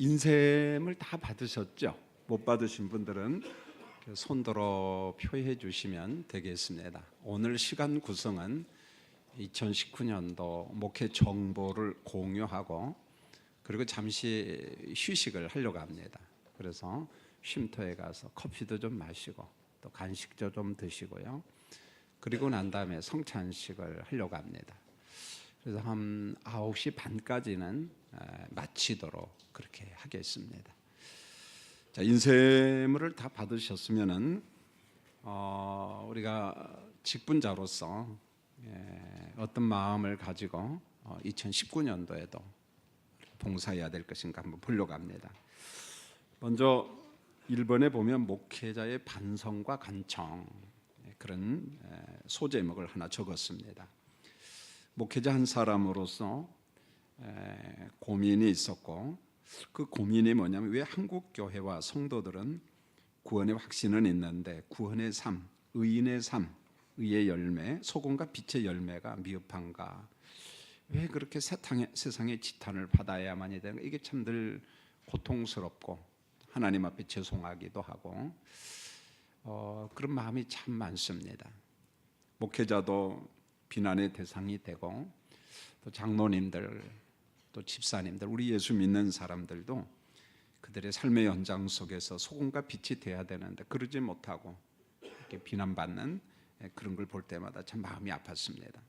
인셈을 다 받으셨죠? 못 받으신 분들은 손들어 표해 주시면 되겠습니다. 오늘 시간 구성은 2019년도 목회 정보를 공유하고 그리고 잠시 휴식을 하려고 합니다. 그래서 쉼터에 가서 커피도 좀 마시고 또 간식도 좀 드시고요. 그리고 난 다음에 성찬식을 하려고 합니다. 그래서 한 9시 반까지는 마치도록 그렇게 하겠습니다. 자, 인쇄물을 다 받으셨으면은 우리가 직분자로서 어떤 마음을 가지고 2019년도에도 봉사해야 될 것인가 한번 보려고 합니다. 먼저 1번에 보면 목회자의 반성과 간청 그런 소제목을 하나 적었습니다. 목회자 한 사람으로서 고민이 있었고 그 고민이 뭐냐면 왜 한국 교회와 성도들은 구원의 확신은 있는데 구원의 삶, 의인의 삶, 의의 열매, 소금과 빛의 열매가 미흡한가? 왜 그렇게 세상의 지탄을 받아야만이 되는가? 이게 참 늘 고통스럽고 하나님 앞에 죄송하기도 하고 그런 마음이 참 많습니다. 목회자도 비난의 대상이 되고 또 장로님들 또 집사님들 우리 예수 믿는 사람들도 그들의 삶의 현장 속에서 소금과 빛이 돼야 되는데 그러지 못하고 이렇게 비난받는 그런 걸 볼 때마다 참 마음이 아팠습니다.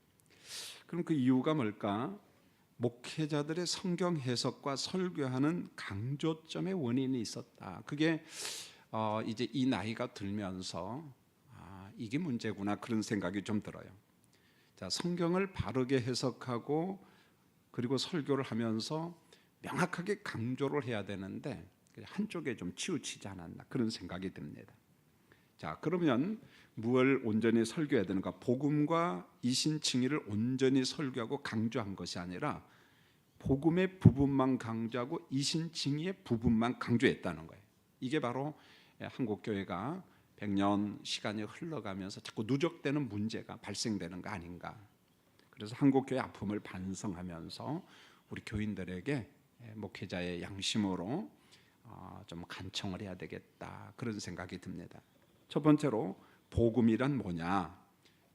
그럼 그 이유가 뭘까? 목회자들의 성경 해석과 설교하는 강조점의 원인이 있었다. 그게 이제 이 나이가 들면서 이게 문제구나 그런 생각이 좀 들어요. 자, 성경을 바르게 해석하고 그리고 설교를 하면서 명확하게 강조를 해야 되는데 한쪽에 좀 치우치지 않았나 그런 생각이 듭니다. 자, 그러면 무엇을 온전히 설교해야 되는가? 복음과 이신칭의를 온전히 설교하고 강조한 것이 아니라 복음의 부분만 강조하고 이신칭의의 부분만 강조했다는 거예요. 이게 바로 한국교회가 100년 시간이 흘러가면서 자꾸 누적되는 문제가 발생되는 거 아닌가. 그래서 한국교회 아픔을 반성하면서 우리 교인들에게 목회자의 양심으로 좀 간청을 해야 되겠다 그런 생각이 듭니다. 첫 번째로 복음이란 뭐냐?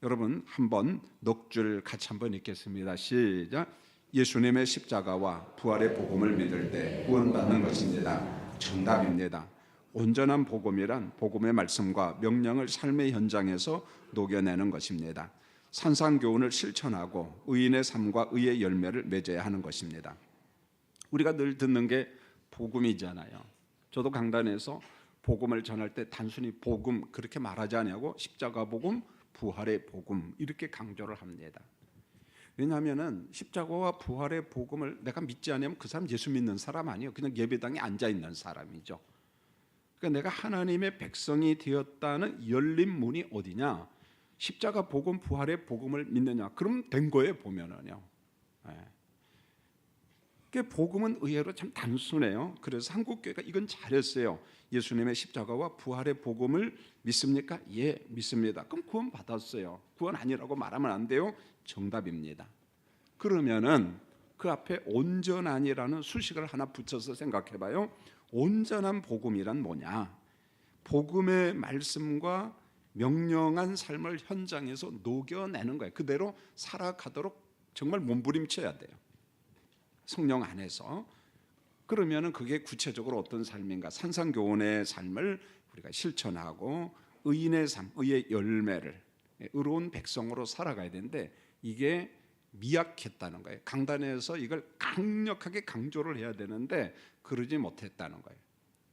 여러분 한번 넉 줄 같이 한번 읽겠습니다. 시작. 예수님의 십자가와 부활의 복음을 믿을 때 구원받는 것입니다. 정답입니다. 온전한 복음이란 복음의 말씀과 명령을 삶의 현장에서 녹여내는 것입니다. 산상교훈을 실천하고 의인의 삶과 의의 열매를 맺어야 하는 것입니다. 우리가 늘 듣는 게 복음이잖아요. 저도 강단에서 복음을 전할 때 단순히 복음 그렇게 말하지 않냐고 십자가 복음, 부활의 복음 이렇게 강조를 합니다. 왜냐하면은 십자가와 부활의 복음을 내가 믿지 않으면 그 사람 예수 믿는 사람 아니에요. 그냥 예배당에 앉아 있는 사람이죠. 그러니까 내가 하나님의 백성이 되었다는 열린 문이 어디냐? 십자가 복음, 부활의 복음을 믿느냐? 그럼 된 거예요 보면은요. 복음은 의외로 참 단순해요. 그래서 한국교회가 이건 잘했어요. 예수님의 십자가와 부활의 복음을 믿습니까? 예, 믿습니다. 그럼 구원 받았어요. 구원 아니라고 말하면 안 돼요. 정답입니다. 그러면은 그 앞에 온전한이라는 수식을 하나 붙여서 생각해봐요. 온전한 복음이란 뭐냐? 복음의 말씀과 명령한 삶을 현장에서 녹여내는 거예요. 그대로 살아가도록 정말 몸부림쳐야 돼요. 성령 안에서. 그러면은 그게 구체적으로 어떤 삶인가? 산상교훈의 삶을 우리가 실천하고 의인의 삶, 의의 열매를 의로운 백성으로 살아가야 되는데 이게 미약했다는 거예요. 강단에서 이걸 강력하게 강조를 해야 되는데 그러지 못했다는 거예요.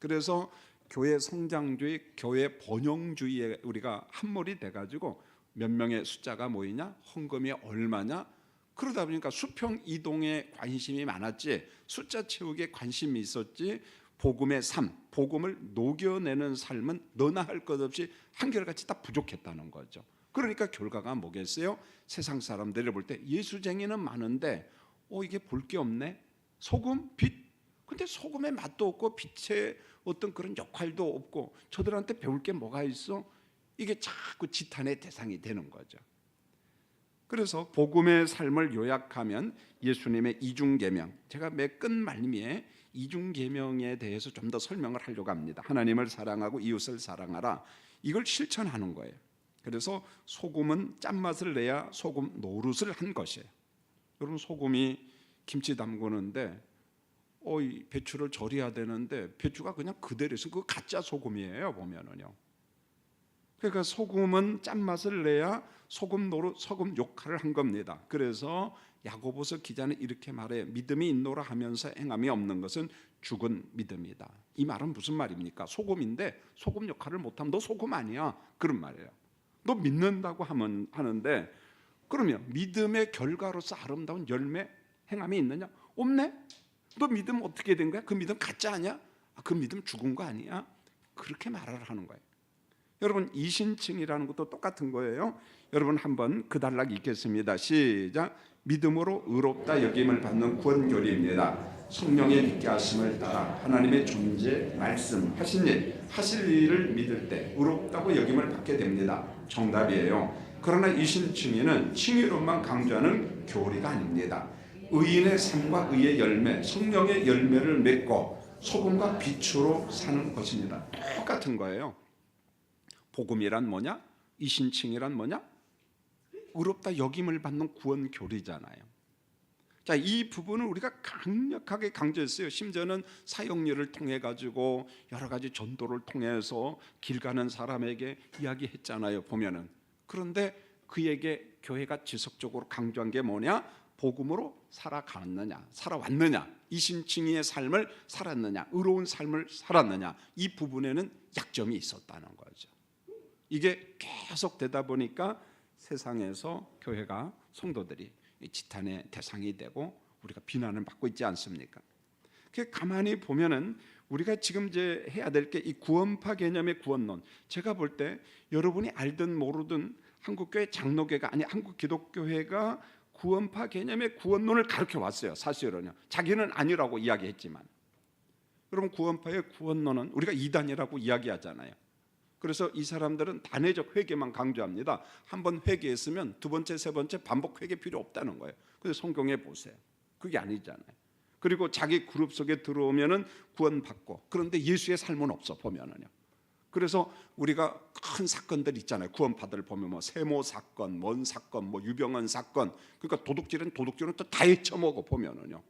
그래서 교회 성장주의, 교회 번영주의에 우리가 함몰이 돼가지고 몇 명의 숫자가 모이냐, 헌금이 얼마냐, 그러다 보니까 수평 이동에 관심이 많았지 숫자 채우기에 관심이 있었지 복음의 삶, 복음을 녹여내는 삶은 너나 할 것 없이 한결같이 다 부족했다는 거죠. 그러니까 결과가 뭐겠어요? 세상 사람들이 볼 때 예수쟁이는 많은데 이게 볼 게 없네. 소금, 빛. 근데 소금의 맛도 없고 빛의 어떤 그런 역할도 없고 저들한테 배울 게 뭐가 있어? 이게 자꾸 지탄의 대상이 되는 거죠. 그래서 복음의 삶을 요약하면 예수님의 이중계명, 제가 매 끝말미에 이중계명에 대해서 좀 더 설명을 하려고 합니다. 하나님을 사랑하고 이웃을 사랑하라, 이걸 실천하는 거예요. 그래서 소금은 짠맛을 내야 소금 노릇을 한 것이에요. 여러분, 소금이 김치 담그는데 이 배추를 절여야 되는데 배추가 그냥 그대로 있으면 그거 가짜 소금이에요, 보면은요. 그러니까 소금은 짠맛을 내야 소금 노릇, 소금 역할을 한 겁니다. 그래서 야고보서 기자는 이렇게 말해요. 믿음이 있노라 하면서 행함이 없는 것은 죽은 믿음이다. 이 말은 무슨 말입니까? 소금인데 소금 역할을 못하면 너 소금 아니야, 그런 말이에요. 너 믿는다고 하는데 그러면 믿음의 결과로서 아름다운 열매, 행함이 있느냐? 없네? 너 믿음 어떻게 된 거야? 그 믿음 가짜 아니야? 그 믿음 죽은 거 아니야? 그렇게 말을 하는 거예요. 여러분, 이신칭이라는 것도 똑같은 거예요. 여러분 한번 그 단락 읽겠습니다. 시작. 믿음으로 의롭다 여김을 받는 구원교리입니다. 성령의 믿게 하심을 따라 하나님의 존재, 말씀, 하신 일, 하실 일을 믿을 때 의롭다고 여김을 받게 됩니다. 정답이에요. 그러나 이신칭의는 칭의로만 강조하는 교리가 아닙니다. 의인의 삶과 의의 열매, 성령의 열매를 맺고 소금과 빛으로 사는 것입니다. 똑같은 거예요. 복음이란 뭐냐? 이신칭이란 뭐냐? 의롭다 여김을 받는 구원 교리잖아요. 자, 이 부분을 우리가 강력하게 강조했어요. 심지어는 사역률을 통해 가지고 여러 가지 전도를 통해서 길 가는 사람에게 이야기했잖아요, 보면은. 그런데 그에게 교회가 지속적으로 강조한 게 뭐냐? 복음으로 살아갔느냐, 살아왔느냐, 이신칭의의 삶을 살았느냐, 의로운 삶을 살았느냐, 이 부분에는 약점이 있었다는 거죠. 이게 계속 되다 보니까 세상에서 교회가, 성도들이 지탄의 대상이 되고 우리가 비난을 받고 있지 않습니까? 가만히 보면은 우리가 지금 이제 해야 될 게 이 구원파 개념의 구원론. 제가 볼 때 여러분이 알든 모르든 한국교회 장로교회가 아니 한국 기독교회가 구원파 개념의 구원론을 가르쳐 왔어요. 사실은요. 자기는 아니라고 이야기했지만, 여러분, 구원파의 구원론은 우리가 이단이라고 이야기하잖아요. 그래서 이 사람들은 단회적 회개만 강조합니다. 한번 회개했으면 두 번째, 세 번째 반복 회개 필요 없다는 거예요. 그래서 성경에 보세요. 그게 아니잖아요. 그리고 자기 그룹 속에 들어오면은 구원받고, 그런데 예수의 삶은 없어, 보면은요. 그래서 우리가 큰 사건들 있잖아요. 구원파들 보면 뭐 세모 사건, 뭔 사건, 뭐 유병헌 사건. 그러니까 도둑질은 또 다 헤쳐먹어, 보면은요.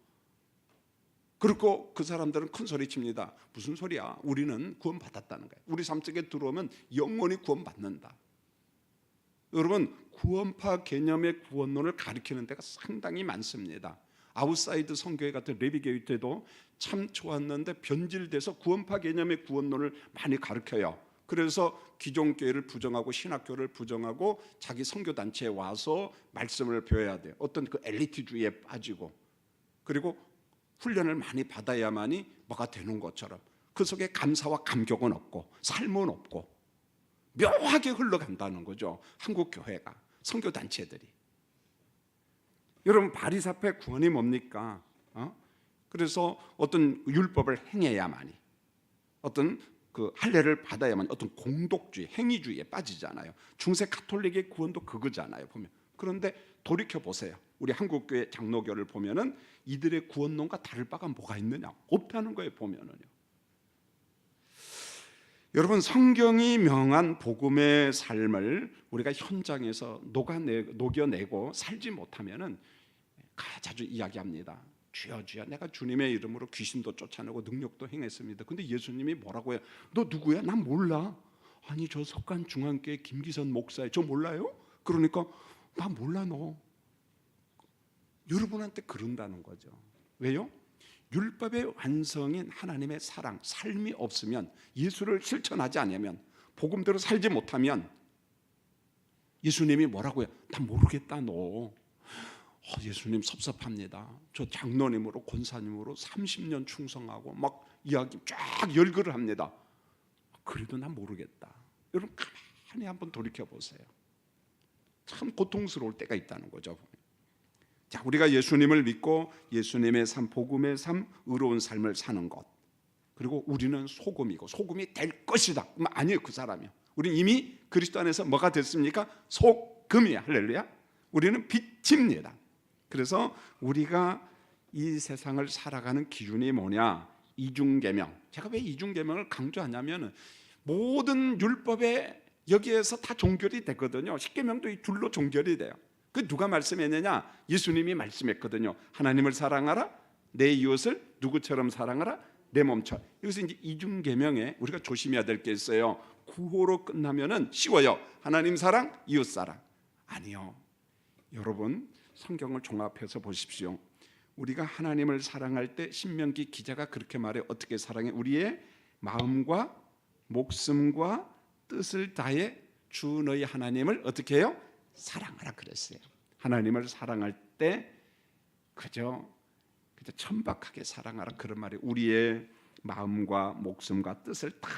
그리고 그 사람들은 큰 소리 칩니다. 무슨 소리야? 우리는 구원받았다는 거예요. 우리 삶 속에 들어오면 영원히 구원받는다. 여러분, 구원파 개념의 구원론을 가르치는 데가 상당히 많습니다. 아웃사이드 선교회 같은 레비게이 때도 참 좋았는데 변질돼서 구원파 개념의 구원론을 많이 가르쳐요. 그래서 기존 교회를 부정하고 신학교를 부정하고 자기 선교단체에 와서 말씀을 배워야 돼요. 어떤 그 엘리트주의에 빠지고, 그리고 훈련을 많이 받아야만이 뭐가 되는 것처럼 그 속에 감사와 감격은 없고 삶은 없고 묘하게 흘러간다는 거죠. 한국 교회가, 선교단체들이. 여러분, 바리사파의 구원이 뭡니까? 그래서 어떤 율법을 행해야만이, 어떤 그 할례를 받아야만, 어떤 공덕주의, 행위주의에 빠지잖아요. 중세 가톨릭의 구원도 그거잖아요, 보면. 그런데 돌이켜 보세요. 우리 한국교회 장로교를 보면은 이들의 구원론과 다를 바가 뭐가 있느냐? 없다는 거예요, 보면은요. 여러분, 성경이 명한 복음의 삶을 우리가 현장에서 녹여내고 살지 못하면은 자주 이야기합니다. 주여 주여, 내가 주님의 이름으로 귀신도 쫓아내고 능력도 행했습니다. 근데 예수님이 뭐라고 해요? 너 누구야? 난 몰라. 아니, 저 석간중앙교회 김기선 목사예요. 저 몰라요? 그러니까 나 몰라. 너 여러분한테 그런다는 거죠. 왜요? 율법의 완성인 하나님의 사랑, 삶이 없으면, 예수를 실천하지 않으면, 복음대로 살지 못하면 예수님이 뭐라고 해요? 난 모르겠다. 너 예수님 섭섭합니다. 저 장로님으로 권사님으로 30년 충성하고 막 이야기 쫙 열거를 합니다. 그래도 난 모르겠다. 여러분, 가만히 한번 돌이켜 보세요. 참 고통스러울 때가 있다는 거죠. 자, 우리가 예수님을 믿고 예수님의 삶, 복음의 삶, 의로운 삶을 사는 것. 그리고 우리는 소금이고 소금이 될 것이다. 그럼 아니에요, 그 사람이요. 우리는 이미 그리스도 안에서 뭐가 됐습니까? 소금이야. 할렐루야. 우리는 빛입니다. 그래서 우리가 이 세상을 살아가는 기준이 뭐냐? 이중계명. 제가 왜 이중계명을 강조하냐면 모든 율법에 여기에서 다 종결이 되거든요. 십계명도 이 둘로 종결이 돼요. 그 누가 말씀했느냐? 예수님이 말씀했거든요. 하나님을 사랑하라, 내 이웃을 누구처럼 사랑하라, 내 몸처럼. 여기서 이제 이중계명에 우리가 조심해야 될 게 있어요. 구호로 끝나면은 쉬워요. 하나님 사랑, 이웃 사랑. 아니요. 여러분 성경을 종합해서 보십시오. 우리가 하나님을 사랑할 때 신명기 기자가 그렇게 말해요. 어떻게 사랑해? 우리의 마음과 목숨과 뜻을 다해 주 너희 하나님을 어떻게 해요? 사랑하라 그랬어요. 하나님을 사랑할 때 그저 천박하게 사랑하라 그런 말이 우리의 마음과 목숨과 뜻을 다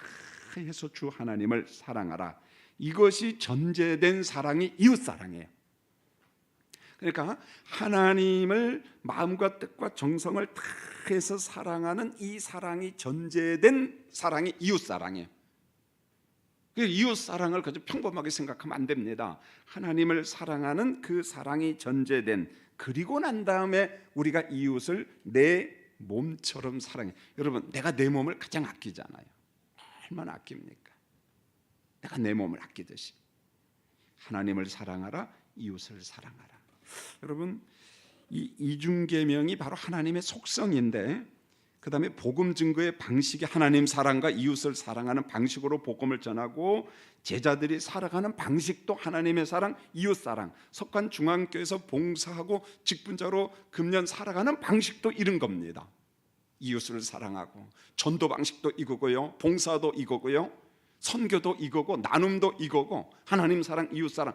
해서 주 하나님을 사랑하라. 이것이 전제된 사랑이 이웃 사랑이에요. 그러니까 하나님을 마음과 뜻과 정성을 다 해서 사랑하는 이 사랑이 전제된 사랑이 이웃 사랑이에요. 이웃 사랑을 그저 평범하게 생각하면 안 됩니다. 하나님을 사랑하는 그 사랑이 전제된, 그리고 난 다음에 우리가 이웃을 내 몸처럼 사랑해. 여러분 내가 내 몸을 가장 아끼잖아요. 얼마나 아낍니까? 내가 내 몸을 아끼듯이 하나님을 사랑하라, 이웃을 사랑하라. 여러분 이 이중계명이 바로 하나님의 속성인데, 그 다음에 복음 증거의 방식이 하나님 사랑과 이웃을 사랑하는 방식으로 복음을 전하고, 제자들이 살아가는 방식도 하나님의 사랑, 이웃 사랑, 석관 중앙교회에서 봉사하고 직분자로 금년 살아가는 방식도 이런 겁니다. 이웃을 사랑하고 전도 방식도 이거고요, 봉사도 이거고요, 선교도 이거고, 나눔도 이거고, 하나님 사랑, 이웃 사랑,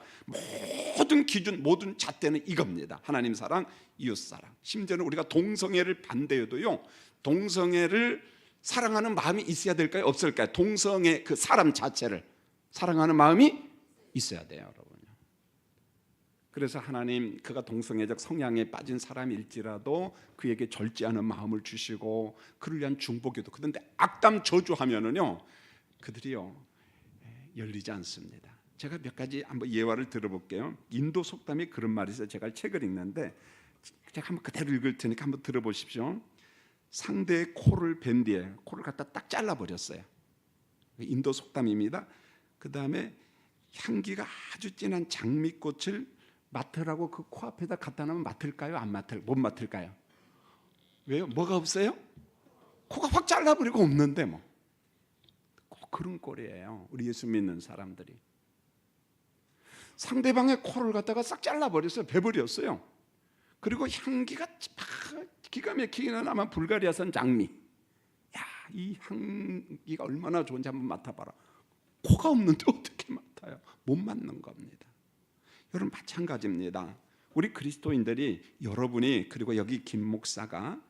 모든 기준, 모든 잣대는 이겁니다. 하나님 사랑, 이웃 사랑. 심지어는 우리가 동성애를 반대해도요, 동성애를 사랑하는 마음이 있어야 될까요? 없을까요? 동성애 그 사람 자체를 사랑하는 마음이 있어야 돼요, 여러분. 그래서 하나님 그가 동성애적 성향에 빠진 사람일지라도 그에게 절제하는 마음을 주시고 그를 위한 중보기도. 그런데 악담 저주하면은요, 그들이요 열리지 않습니다. 제가 몇 가지 한번 예화를 들어볼게요. 인도 속담에 그런 말이 있어요. 제가 책을 읽는데 제가 한번 그대로 읽을 테니까 한번 들어보십시오. 상대의 코를 벤 뒤에 코를 갖다 딱 잘라버렸어요. 인도 속담입니다. 그 다음에 향기가 아주 진한 장미꽃을 맡으라고 그 코앞에다 갖다 놓으면 맡을까요? 안 맡을까요? 못 맡을까요? 왜요? 뭐가 없어요? 코가 확 잘라버리고 없는데 뭐. 꼭 그런 꼴이에요. 우리 예수 믿는 사람들이. 상대방의 코를 갖다가 싹 잘라버렸어요. 베버렸어요. 그리고 향기가 기가 막히기는 아마 불가리아산 장미. 야, 이 향기가 얼마나 좋은지 한번 맡아봐라. 코가 없는데 어떻게 맡아요? 못 맡는 겁니다. 여러분 마찬가지입니다. 우리 그리스도인들이, 여러분이, 그리고 여기 김 목사가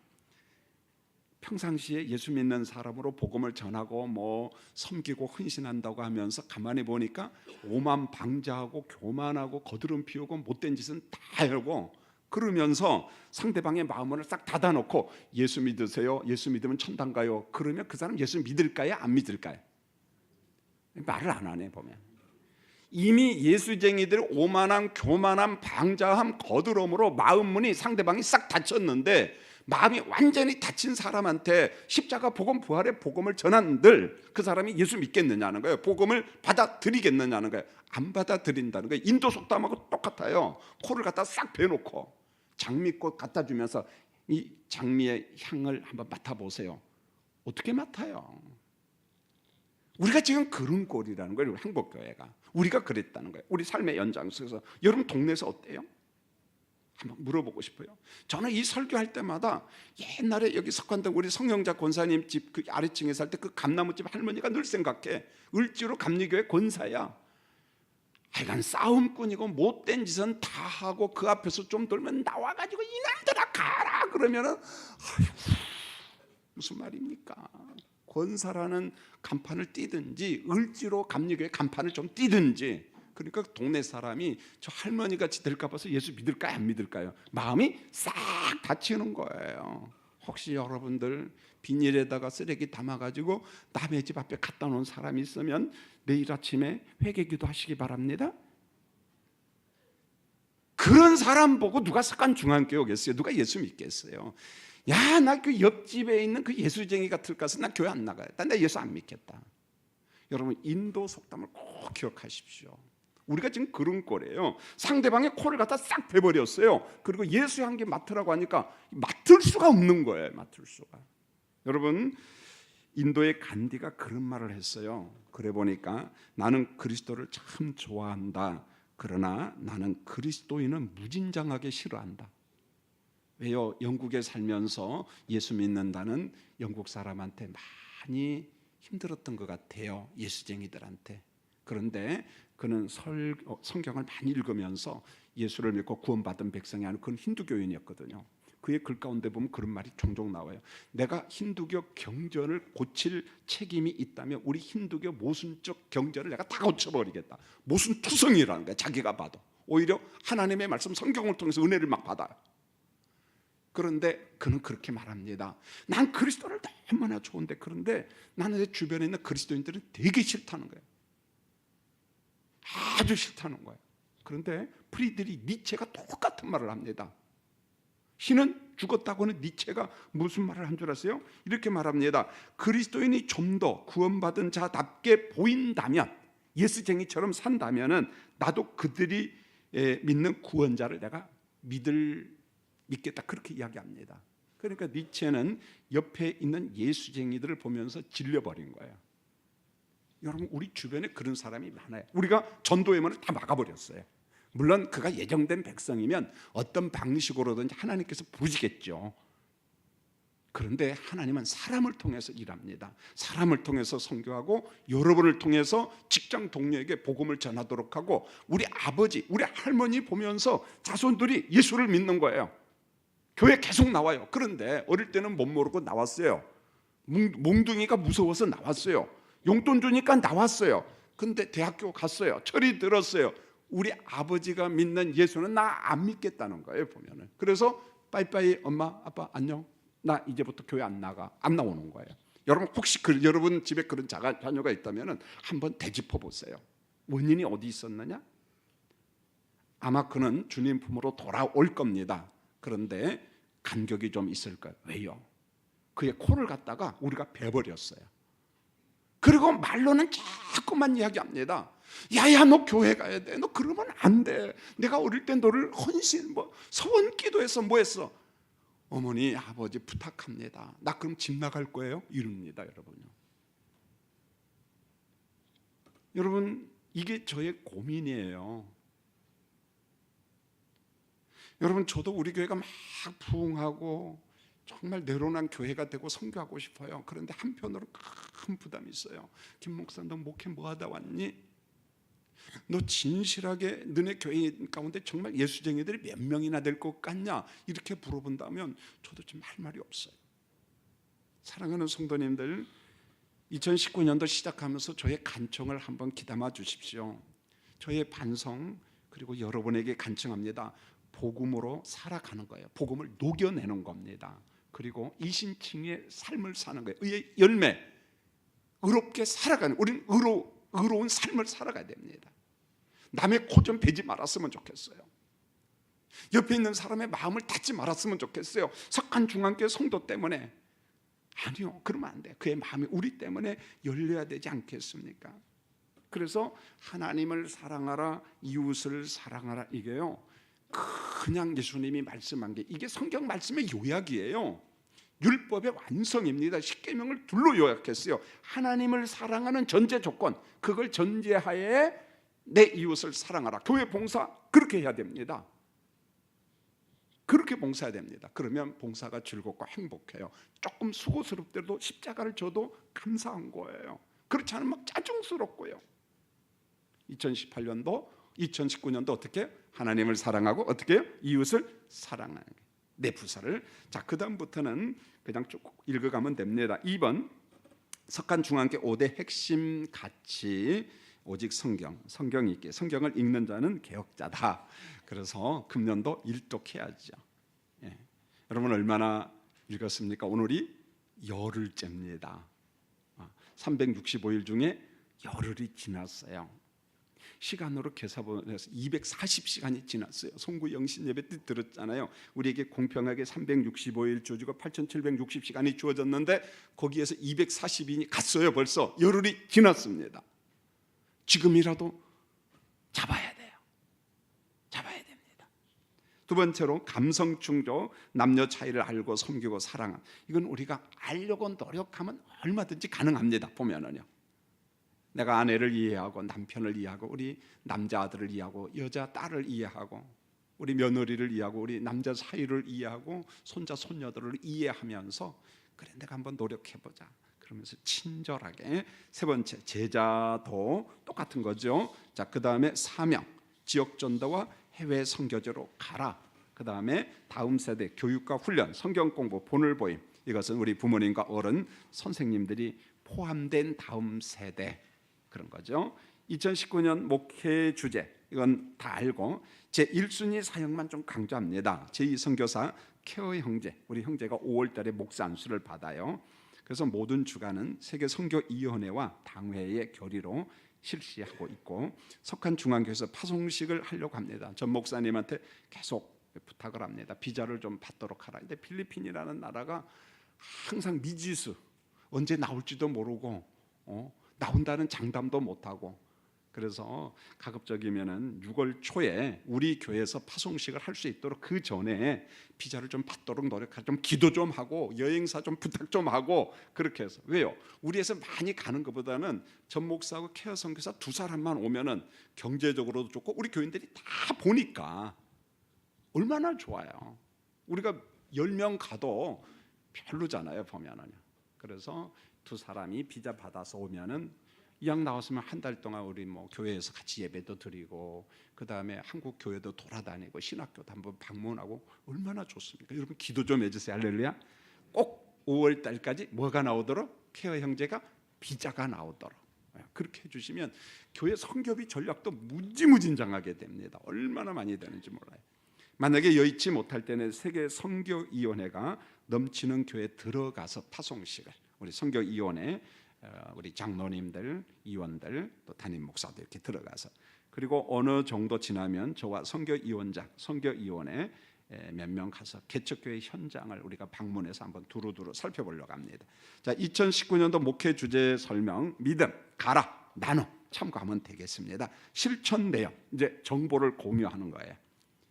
평상시에 예수 믿는 사람으로 복음을 전하고 뭐 섬기고 헌신한다고 하면서 가만히 보니까 오만방자하고 교만하고 거드름 피우고 못된 짓은 다 하고, 그러면서 상대방의 마음을 싹 닫아놓고 예수 믿으세요? 예수 믿으면 천당 가요? 그러면 그 사람 예수 믿을까요? 안 믿을까요? 말을 안 하네 보면. 이미 예수쟁이들 오만함, 교만함, 방자함, 거드름으로 마음 문이 상대방이 싹 닫혔는데, 마음이 완전히 닫힌 사람한테 십자가 복음 부활의 복음을 전한들 그 사람이 예수 믿겠느냐는 거예요. 복음을 받아들이겠느냐는 거예요. 안 받아들인다는 거예요. 인도 속담하고 똑같아요. 코를 갖다 싹 베놓고 장미꽃 갖다 주면서 이 장미의 향을 한번 맡아보세요. 어떻게 맡아요? 우리가 지금 그런 꼴이라는 거예요. 행복교회가. 우리가 그랬다는 거예요. 우리 삶의 연장선에서. 여러분 동네에서 어때요? 한번 물어보고 싶어요. 저는 이 설교할 때마다 옛날에 여기 석관동 우리 성영자 권사님 집 그 아래층에 살 때 그 감나무집 할머니가 늘 생각해. 을지로 감리교회 권사야. 하여간 싸움꾼이고 못된 짓은 다 하고 그 앞에서 좀 돌면 나와가지고 이놈들아 가라 그러면은 무슨 말입니까? 권사라는 간판을 띄든지 을지로 감리교회 간판을 좀 띄든지. 그러니까 동네 사람이 저 할머니 같이 될까 봐서 예수 믿을까요? 안 믿을까요? 마음이 싹 닫히는 거예요. 혹시 여러분들 비닐에다가 쓰레기 담아가지고 남의 집 앞에 갖다 놓은 사람이 있으면 내일 아침에 회개기도 하시기 바랍니다. 그런 사람 보고 누가 석간 중앙교회 오겠어요? 누가 예수 믿겠어요? 야, 나 그 옆집에 있는 그 예수쟁이 같을 까서 나 교회 안 나가요. 나 예수 안 믿겠다. 여러분, 인도 속담을 꼭 기억하십시오. 우리가 지금 그런 꼴이에요. 상대방의 코를 갖다 싹 베버렸어요. 그리고 예수 향기 맡으라고 하니까 맡을 수가 없는 거예요. 맡을 수가. 여러분, 인도의 간디가 그런 말을 했어요. 그래 보니까 나는 그리스도를 참 좋아한다. 그러나 나는 그리스도인은 무진장하게 싫어한다. 왜요? 영국에 살면서 예수 믿는다는 영국 사람한테 많이 힘들었던 것 같아요. 예수쟁이들한테. 그런데 그는 성경을 많이 읽으면서 예수를 믿고 구원받은 백성이 아니고 그건 힌두교인이었거든요. 그의 글 가운데 보면 그런 말이 종종 나와요. 내가 힌두교 경전을 고칠 책임이 있다면 우리 힌두교 모순적 경전을 내가 다 고쳐버리겠다. 모순투성이라는 거야. 자기가 봐도. 오히려 하나님의 말씀 성경을 통해서 은혜를 막 받아요. 그런데 그는 그렇게 말합니다. 난 그리스도를 얼마나 좋은데, 그런데 나는 내 주변에 있는 그리스도인들은 되게 싫다는 거예요. 아주 싫다는 거예요. 그런데 프리드리 니체가 똑같은 말을 합니다. 신은 죽었다고 하는 니체가 무슨 말을 한 줄 아세요? 이렇게 말합니다. 그리스도인이 좀 더 구원받은 자답게 보인다면, 예수쟁이처럼 산다면은 나도 그들이 믿는 구원자를 내가 믿겠다, 그렇게 이야기합니다. 그러니까 니체는 옆에 있는 예수쟁이들을 보면서 질려버린 거예요. 여러분, 우리 주변에 그런 사람이 많아요. 우리가 전도의 문을 다 막아버렸어요. 물론 그가 예정된 백성이면 어떤 방식으로든지 하나님께서 부르시겠죠. 그런데 하나님은 사람을 통해서 일합니다. 사람을 통해서 선교하고 여러분을 통해서 직장 동료에게 복음을 전하도록 하고, 우리 아버지, 우리 할머니 보면서 자손들이 예수를 믿는 거예요. 교회 계속 나와요. 그런데 어릴 때는 못 모르고 나왔어요. 몽둥이가 무서워서 나왔어요. 용돈 주니까 나왔어요. 근데 대학교 갔어요. 철이 들었어요. 우리 아버지가 믿는 예수는 나 안 믿겠다는 거예요, 보면은. 그래서 빠이빠이 엄마 아빠 안녕, 나 이제부터 교회 안 나오는 거예요. 여러분, 혹시 여러분 집에 그런 자녀가 있다면 한번 되짚어 보세요. 원인이 어디 있었느냐? 아마 그는 주님 품으로 돌아올 겁니다. 그런데 간격이 좀 있을 거예요. 왜요? 그의 코를 갖다가 우리가 베버렸어요. 그리고 말로는 자꾸만 이야기합니다. 야야, 너 교회 가야 돼. 너 그러면 안 돼. 내가 어릴 때 너를 서원 기도해서 뭐 했어? 어머니 아버지 부탁합니다. 나 그럼 집 나갈 거예요? 이럽니다. 여러분요. 여러분, 이게 저의 고민이에요. 여러분, 저도 우리 교회가 막 부흥하고 정말 내로난 교회가 되고 선교하고 싶어요. 그런데 한편으로 큰 부담이 있어요. 김 목사, 너 목회 뭐 하다 왔니? 너 진실하게 너네 교회 가운데 정말 예수쟁이들이 몇 명이나 될 것 같냐? 이렇게 물어본다면 저도 좀 할 말이 없어요. 사랑하는 성도님들, 2019년도 시작하면서 저의 간청을 한번 귀담아 주십시오. 저의 반성, 그리고 여러분에게 간청합니다. 복음으로 살아가는 거예요. 복음을 녹여내는 겁니다. 그리고 이신칭의 삶을 사는 거예요. 의의 열매, 의롭게 살아가는, 우리는 의로운 삶을 살아가야 됩니다. 남의 코 좀 베지 말았으면 좋겠어요. 옆에 있는 사람의 마음을 닫지 말았으면 좋겠어요. 석한 중앙교회 성도 때문에. 아니요, 그러면 안 돼. 그의 마음이 우리 때문에 열려야 되지 않겠습니까? 그래서 하나님을 사랑하라, 이웃을 사랑하라, 이게요, 그냥 예수님이 말씀한 게, 이게 성경 말씀의 요약이에요. 율법의 완성입니다. 십계명을 둘로 요약했어요. 하나님을 사랑하는 전제 조건, 그걸 전제하에 내 이웃을 사랑하라. 교회 봉사 그렇게 해야 됩니다. 그렇게 봉사해야 됩니다. 그러면 봉사가 즐겁고 행복해요. 조금 수고스럽더라도 십자가를 져도 감사한 거예요. 그렇지 않으면 막 짜증스럽고요. 2019년도 어떻게? 하나님을 사랑하고 어떻게 해요? 이웃을 사랑하는 거예요. 내 부사를. 자, 그 다음부터는 그냥 쭉 읽어가면 됩니다. 2번, 석간중앙교 5대 핵심 가치, 오직 성경 읽기. 성경을 읽는 자는 개혁자다. 그래서 금년도 일독해야죠. 예. 여러분 얼마나 읽었습니까? 오늘이 열흘째입니다. 365일 중에 열흘이 지났어요. 시간으로 계산해서 240시간이 지났어요. 송구 영신 예배 때 들었잖아요. 우리에게 공평하게 365일 주어지고 8760시간이 주어졌는데 거기에서 240일이 갔어요. 벌써 열흘이 지났습니다. 지금이라도 잡아야 돼요. 잡아야 됩니다. 두 번째로 감성 충족, 남녀 차이를 알고 섬기고 사랑함. 이건 우리가 알려고 노력하면 얼마든지 가능합니다. 보면은요. 내가 아내를 이해하고 남편을 이해하고 우리 남자 아들을 이해하고 여자 딸을 이해하고 우리 며느리를 이해하고 우리 남자 사위를 이해하고 손자 손녀들을 이해하면서 그래 내가 한번 노력해보자 그러면서 친절하게. 세 번째 제자도 똑같은 거죠. 자, 그 다음에 사명, 지역 전도와 해외 선교지로 가라. 그 다음에 다음 세대 교육과 훈련, 성경 공부, 본을 보임. 이것은 우리 부모님과 어른, 선생님들이 포함된 다음 세대 그런 거죠. 2019년 목회 주제 이건 다 알고 제 1순위 사역만 좀 강조합니다. 제2선교사 케어 형제, 우리 형제가 5월 달에 목사 안수를 받아요. 그래서 모든 주간은 세계선교위원회와 당회의 결의로 실시하고 있고 석한중앙교회에서 파송식을 하려고 합니다. 전 목사님한테 계속 부탁을 합니다. 비자를 좀 받도록 하라. 근데 필리핀이라는 나라가 항상 미지수, 언제 나올지도 모르고 나온다는 장담도 못하고 그래서 가급적이면은 6월 초에 우리 교회에서 파송식을 할 수 있도록 그 전에 비자를 좀 받도록 노력하고 좀 기도 좀 하고 여행사 좀 부탁 좀 하고 그렇게 해서. 왜요? 우리에서 많이 가는 것보다는 전 목사하고 케어 선교사 두 사람만 오면은 경제적으로도 좋고 우리 교인들이 다 보니까 얼마나 좋아요. 우리가 10명 가도 별로잖아요 보면은요. 그래서 두 사람이 비자 받아서 오면은 이왕 나왔으면 한 달 동안 우리 뭐 교회에서 같이 예배도 드리고 그 다음에 한국 교회도 돌아다니고 신학교도 한번 방문하고 얼마나 좋습니까? 여러분 기도 좀 해주세요. 할렐루야. 꼭 5월 달까지 뭐가 나오도록 케어 형제가 비자가 나오도록 그렇게 해주시면 교회 선교비 전략도 무지무진장하게 됩니다. 얼마나 많이 되는지 몰라요. 만약에 여의치 못할 때는 세계 선교위원회가 넘치는 교회에 들어가서 파송식을 우리 선교위원회 우리 장로님들, 위원들, 또 담임 목사들 이렇게 들어가서 그리고 어느 정도 지나면 저와 선교위원장, 선교위원회 몇 명 가서 개척교회 현장을 우리가 방문해서 한번 두루두루 살펴보려고 합니다. 자, 2019년도 목회 주제 설명, 믿음, 가라, 나눠 참고하면 되겠습니다. 실천 내용, 이제 정보를 공유하는 거예요.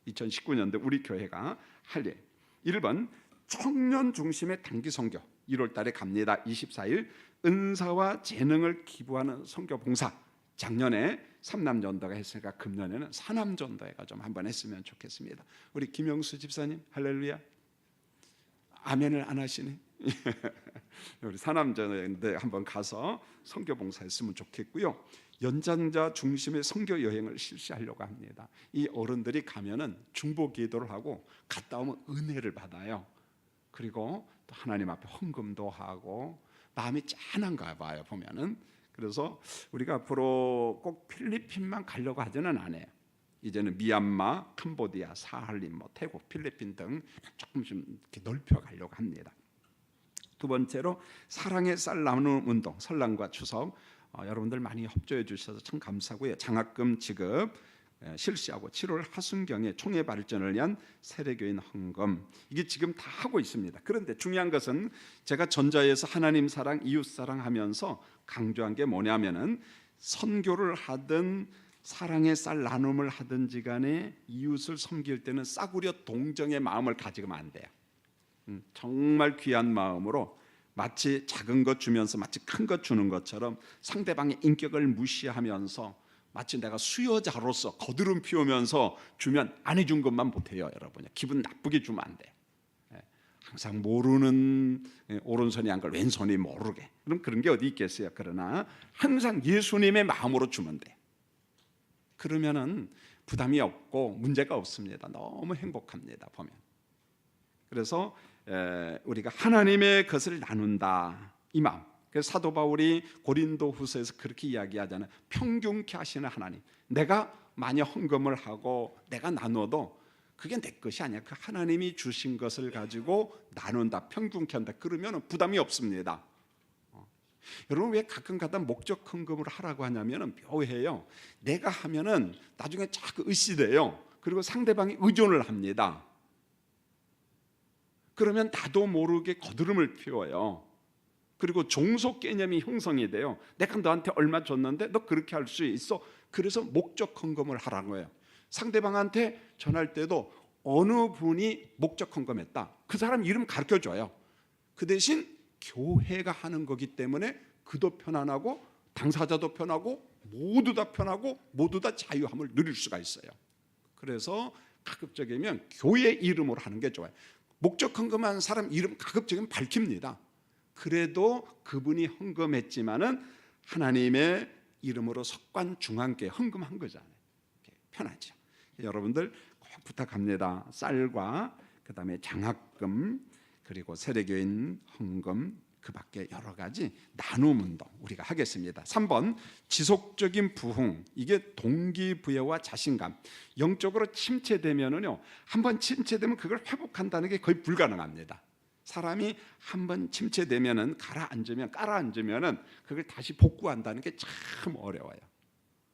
2019년도 우리 교회가 할 일. 1번 청년 중심의 단기 선교 1월 달에 갑니다. 24일 은사와 재능을 기부하는 선교 봉사. 작년에 삼남전도가 했으니까 금년에는 사남전도회가 좀 한번 했으면 좋겠습니다. 우리 김영수 집사님 할렐루야. 아멘을 안 하시네. 우리 사남전도회 한번 가서 선교 봉사했으면 좋겠고요. 연장자 중심의 선교 여행을 실시하려고 합니다. 이 어른들이 가면은 중보 기도를 하고 갔다 오면 은혜를 받아요. 그리고 또 하나님 앞에 헌금도 하고 마음이 짠한가 봐요 보면은. 그래서 우리가 앞으로 꼭 필리핀만 가려고 하지는 않아요. 이제는 미얀마, 캄보디아, 사할린, 태국, 필리핀 등 조금 좀 이렇게 넓혀 가려고 합니다. 두 번째로 사랑의 쌀 나누는 운동, 설날과 추석 여러분들 많이 협조해 주셔서 참 감사하고요. 장학금 지급 실시하고 7월 하순경에 총회 발전을 위한 세례교인 헌금 이게 지금 다 하고 있습니다. 그런데 중요한 것은 제가 전자에서 하나님 사랑, 이웃 사랑하면서 강조한 게 뭐냐면은 선교를 하든 사랑의 쌀 나눔을 하든지 간에 이웃을 섬길 때는 싸구려 동정의 마음을 가지면 안 돼요. 정말 귀한 마음으로 마치 작은 것 주면서 마치 큰 것 주는 것처럼 상대방의 인격을 무시하면서 마치 내가 수여자로서 거드름 피우면서 주면 안 해준 것만 못해요. 여러분 기분 나쁘게 주면 안 돼. 항상 모르는 오른손이 한 걸 왼손이 모르게. 그럼 그런 게 어디 있겠어요. 그러나 항상 예수님의 마음으로 주면 돼. 그러면은 부담이 없고 문제가 없습니다. 너무 행복합니다. 보면. 그래서 우리가 하나님의 것을 나눈다 이 마음. 그래서 사도 바울이 고린도후서에서 그렇게 이야기하잖아요. 평균케 하시는 하나님. 내가 만약 헌금을 하고 내가 나눠도 그게 내 것이 아니야. 그 하나님이 주신 것을 가지고 나눈다, 평균케 한다. 그러면 부담이 없습니다. 여러분 왜 가끔가다 목적 헌금을 하라고 하냐면은 묘해요. 내가 하면은 나중에 자꾸 의시돼요. 그리고 상대방이 의존을 합니다. 그러면 나도 모르게 거드름을 피워요. 그리고 종속 개념이 형성이 돼요. 내가 너한테 얼마 줬는데 너 그렇게 할 수 있어. 그래서 목적 헌금을 하라는 거예요. 상대방한테 전할 때도 어느 분이 목적 헌금했다, 그 사람 이름 가르쳐줘요. 그 대신 교회가 하는 거기 때문에 그도 편안하고 당사자도 편하고 모두 다 편하고 모두 다 자유함을 누릴 수가 있어요. 그래서 가급적이면 교회 이름으로 하는 게 좋아요. 목적 헌금한 사람 이름 가급적이면 밝힙니다. 그래도 그분이 헌금했지만은 하나님의 이름으로 석관 중앙교회 헌금한 거잖아요. 편하죠. 여러분들 꼭 부탁합니다. 쌀과 그다음에 장학금 그리고 세례교인 헌금 그 밖에 여러 가지 나눔 운동 우리가 하겠습니다. 3번 지속적인 부흥. 이게 동기부여와 자신감. 영적으로 침체되면은요, 한번 침체되면 그걸 회복한다는 게 거의 불가능합니다. 사람이 한번 침체되면은 깔아앉으면은 그걸 다시 복구한다는 게 참 어려워요.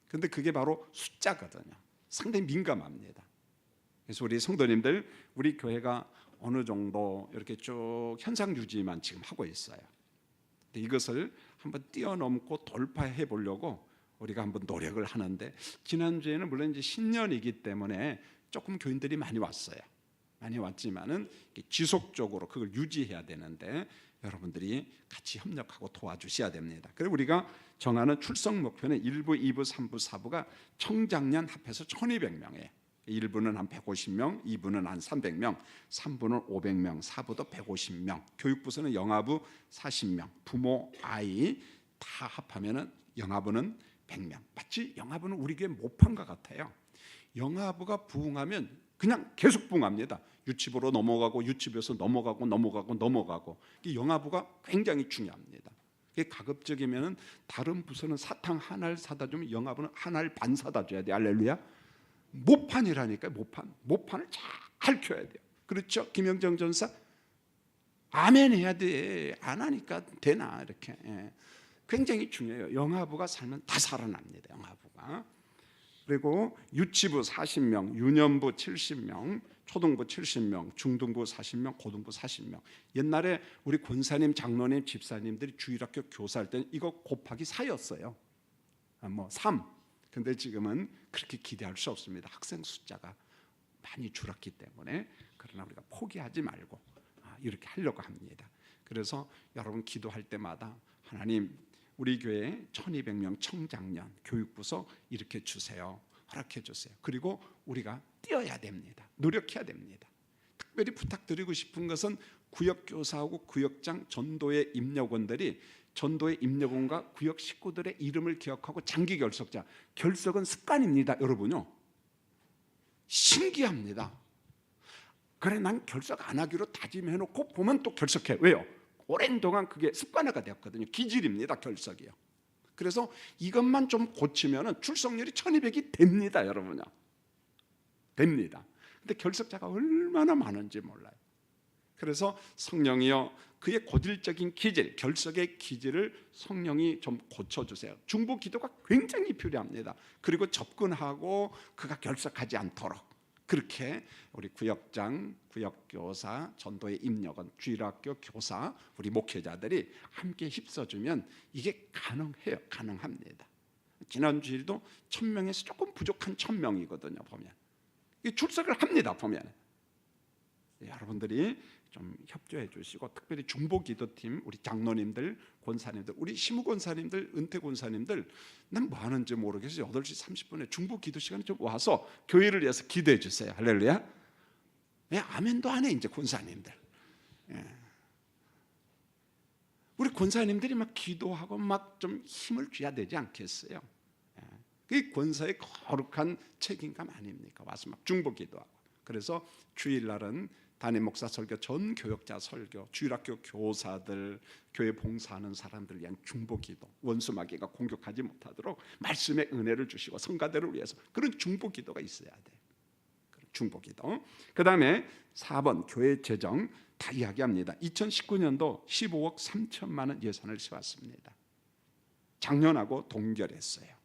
근데 그게 바로 숫자거든요. 상당히 민감합니다. 그래서 우리 성도님들, 우리 교회가 어느 정도 이렇게 쭉 현상 유지만 지금 하고 있어요. 근데 이것을 한번 뛰어넘고 돌파해 보려고 우리가 한번 노력을 하는데, 지난주에는 물론 이제 신년이기 때문에 조금 교인들이 많이 왔어요. 많이 왔지만은 지속적으로 그걸 유지해야 되는데 여러분들이 같이 협력하고 도와주셔야 됩니다. 그리고 우리가 정하는 출석 목표는 1부, 2부, 3부, 4부가 청장년 합해서 1200명이에요. 1부는 한 150명, 2부는 한 300명, 3부는 500명, 4부도 150명, 교육부서는 영아부 40명, 부모, 아이 다 합하면은 영아부는 100명. 마치 영아부는 우리 교회 모판과 같아요. 영아부가 부흥하면 그냥 계속 부흥합니다. 유치부로 넘어가고 유치부에서 넘어가고 영아부가 굉장히 중요합니다. 가급적이면 다른 부서는 사탕 하나를 사다 주면 영아부는 하나를 반 사다 줘야 돼. 할렐루야. 모판이라니까요. 모판을 잘 켜야 돼요. 그렇죠? 김영정 전사 아멘 해야 돼. 안 하니까 되나 이렇게. 굉장히 중요해요. 영아부가 살면 다 살아납니다. 영아부가. 그리고 유치부 40명, 유년부 70명, 초등부 70명, 중등부 40명, 고등부 40명. 옛날에 우리 권사님, 장로님, 집사님들이 주일학교 교사할 때는 이거 곱하기 4였어요. 3. 근데 지금은 그렇게 기대할 수 없습니다. 학생 숫자가 많이 줄었기 때문에. 그러나 우리가 포기하지 말고 이렇게 하려고 합니다. 그래서 여러분 기도할 때마다 하나님, 우리 교회 1200명 청장년 교육부서 이렇게 주세요. 허락해 주세요. 그리고 우리가 뛰어야 됩니다. 노력해야 됩니다. 특별히 부탁드리고 싶은 것은 구역교사하고 구역장 전도의 임력원들이 전도의 임력원과 구역 식구들의 이름을 기억하고 장기 결석자. 결석은 습관입니다. 여러분요. 신기합니다. 그래 난 결석 안 하기로 다짐해놓고 보면 또 결석해. 왜요? 오랜 동안 그게 습관화가 되었거든요. 기질입니다. 결석이요. 그래서 이것만 좀 고치면 출석률이 1200이 됩니다. 여러분요. 됩니다. 근데 결석자가 얼마나 많은지 몰라요. 그래서 성령이여 그의 고질적인 기질, 결석의 기질을 성령이 좀 고쳐주세요. 중보 기도가 굉장히 필요합니다. 그리고 접근하고 그가 결석하지 않도록 그렇게 우리 구역장, 구역교사, 전도의 임력원, 주일학교 교사, 우리 목회자들이 함께 힘써주면 이게 가능해요. 가능합니다. 지난 주일도 1000명에서 조금 부족한 1000명이거든요. 보면 출석을 합니다. 보면 여러분들이 좀 협조해 주시고, 특별히 중보기도팀 우리 장로님들, 권사님들, 우리 시무권사님들, 은퇴권사님들 난 뭐 하는지 모르겠어요. 8시 30분에 중보기도 시간에 좀 와서 교회를 위해서 기도해 주세요. 할렐루야. 아멘도 안 해 이제 권사님들. 우리 권사님들이 막 기도하고 막 좀 힘을 줘야 되지 않겠어요? 그게 권사의 거룩한 책임감 아닙니까? 와서 막 중보기도하고. 그래서 주일날은 담임 목사 설교, 전 교역자 설교, 주일학교 교사들, 교회 봉사하는 사람들 위한 중보기도, 원수마귀가 공격하지 못하도록 말씀의 은혜를 주시고 성가대를 위해서 그런 중보기도가 있어야 돼. 그런 중보기도. 그다음에 4번 교회 재정 다 이야기합니다. 2019년도 15억 3천만 원 예산을 세웠습니다. 작년하고 동결했어요.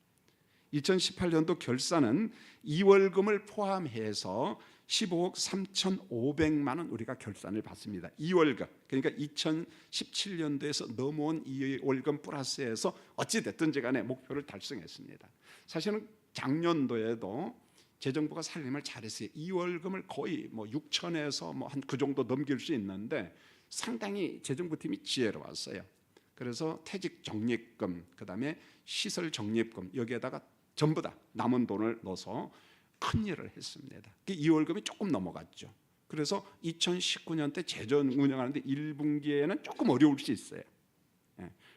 2018년도 결산은 2월금을 포함해서 15억 3,500만 원 우리가 결산을 받습니다. 2월금. 그러니까 2017년도에서 넘어온 2월금 플러스해서 어찌 됐든지 간에 목표를 달성했습니다. 사실은 작년도에도 재정부가 살림을 잘했어요. 2월금을 거의 6천에서 한 그 정도 넘길 수 있는데 상당히 재정부 팀이 지혜로웠어요. 그래서 퇴직 적립금, 그다음에 시설 적립금 여기에다가 전부 다 남은 돈을 넣어서 큰 일을 했습니다. 2월금이 조금 넘어갔죠. 그래서 2019년 때 재정 운영하는데 1분기에는 조금 어려울 수 있어요.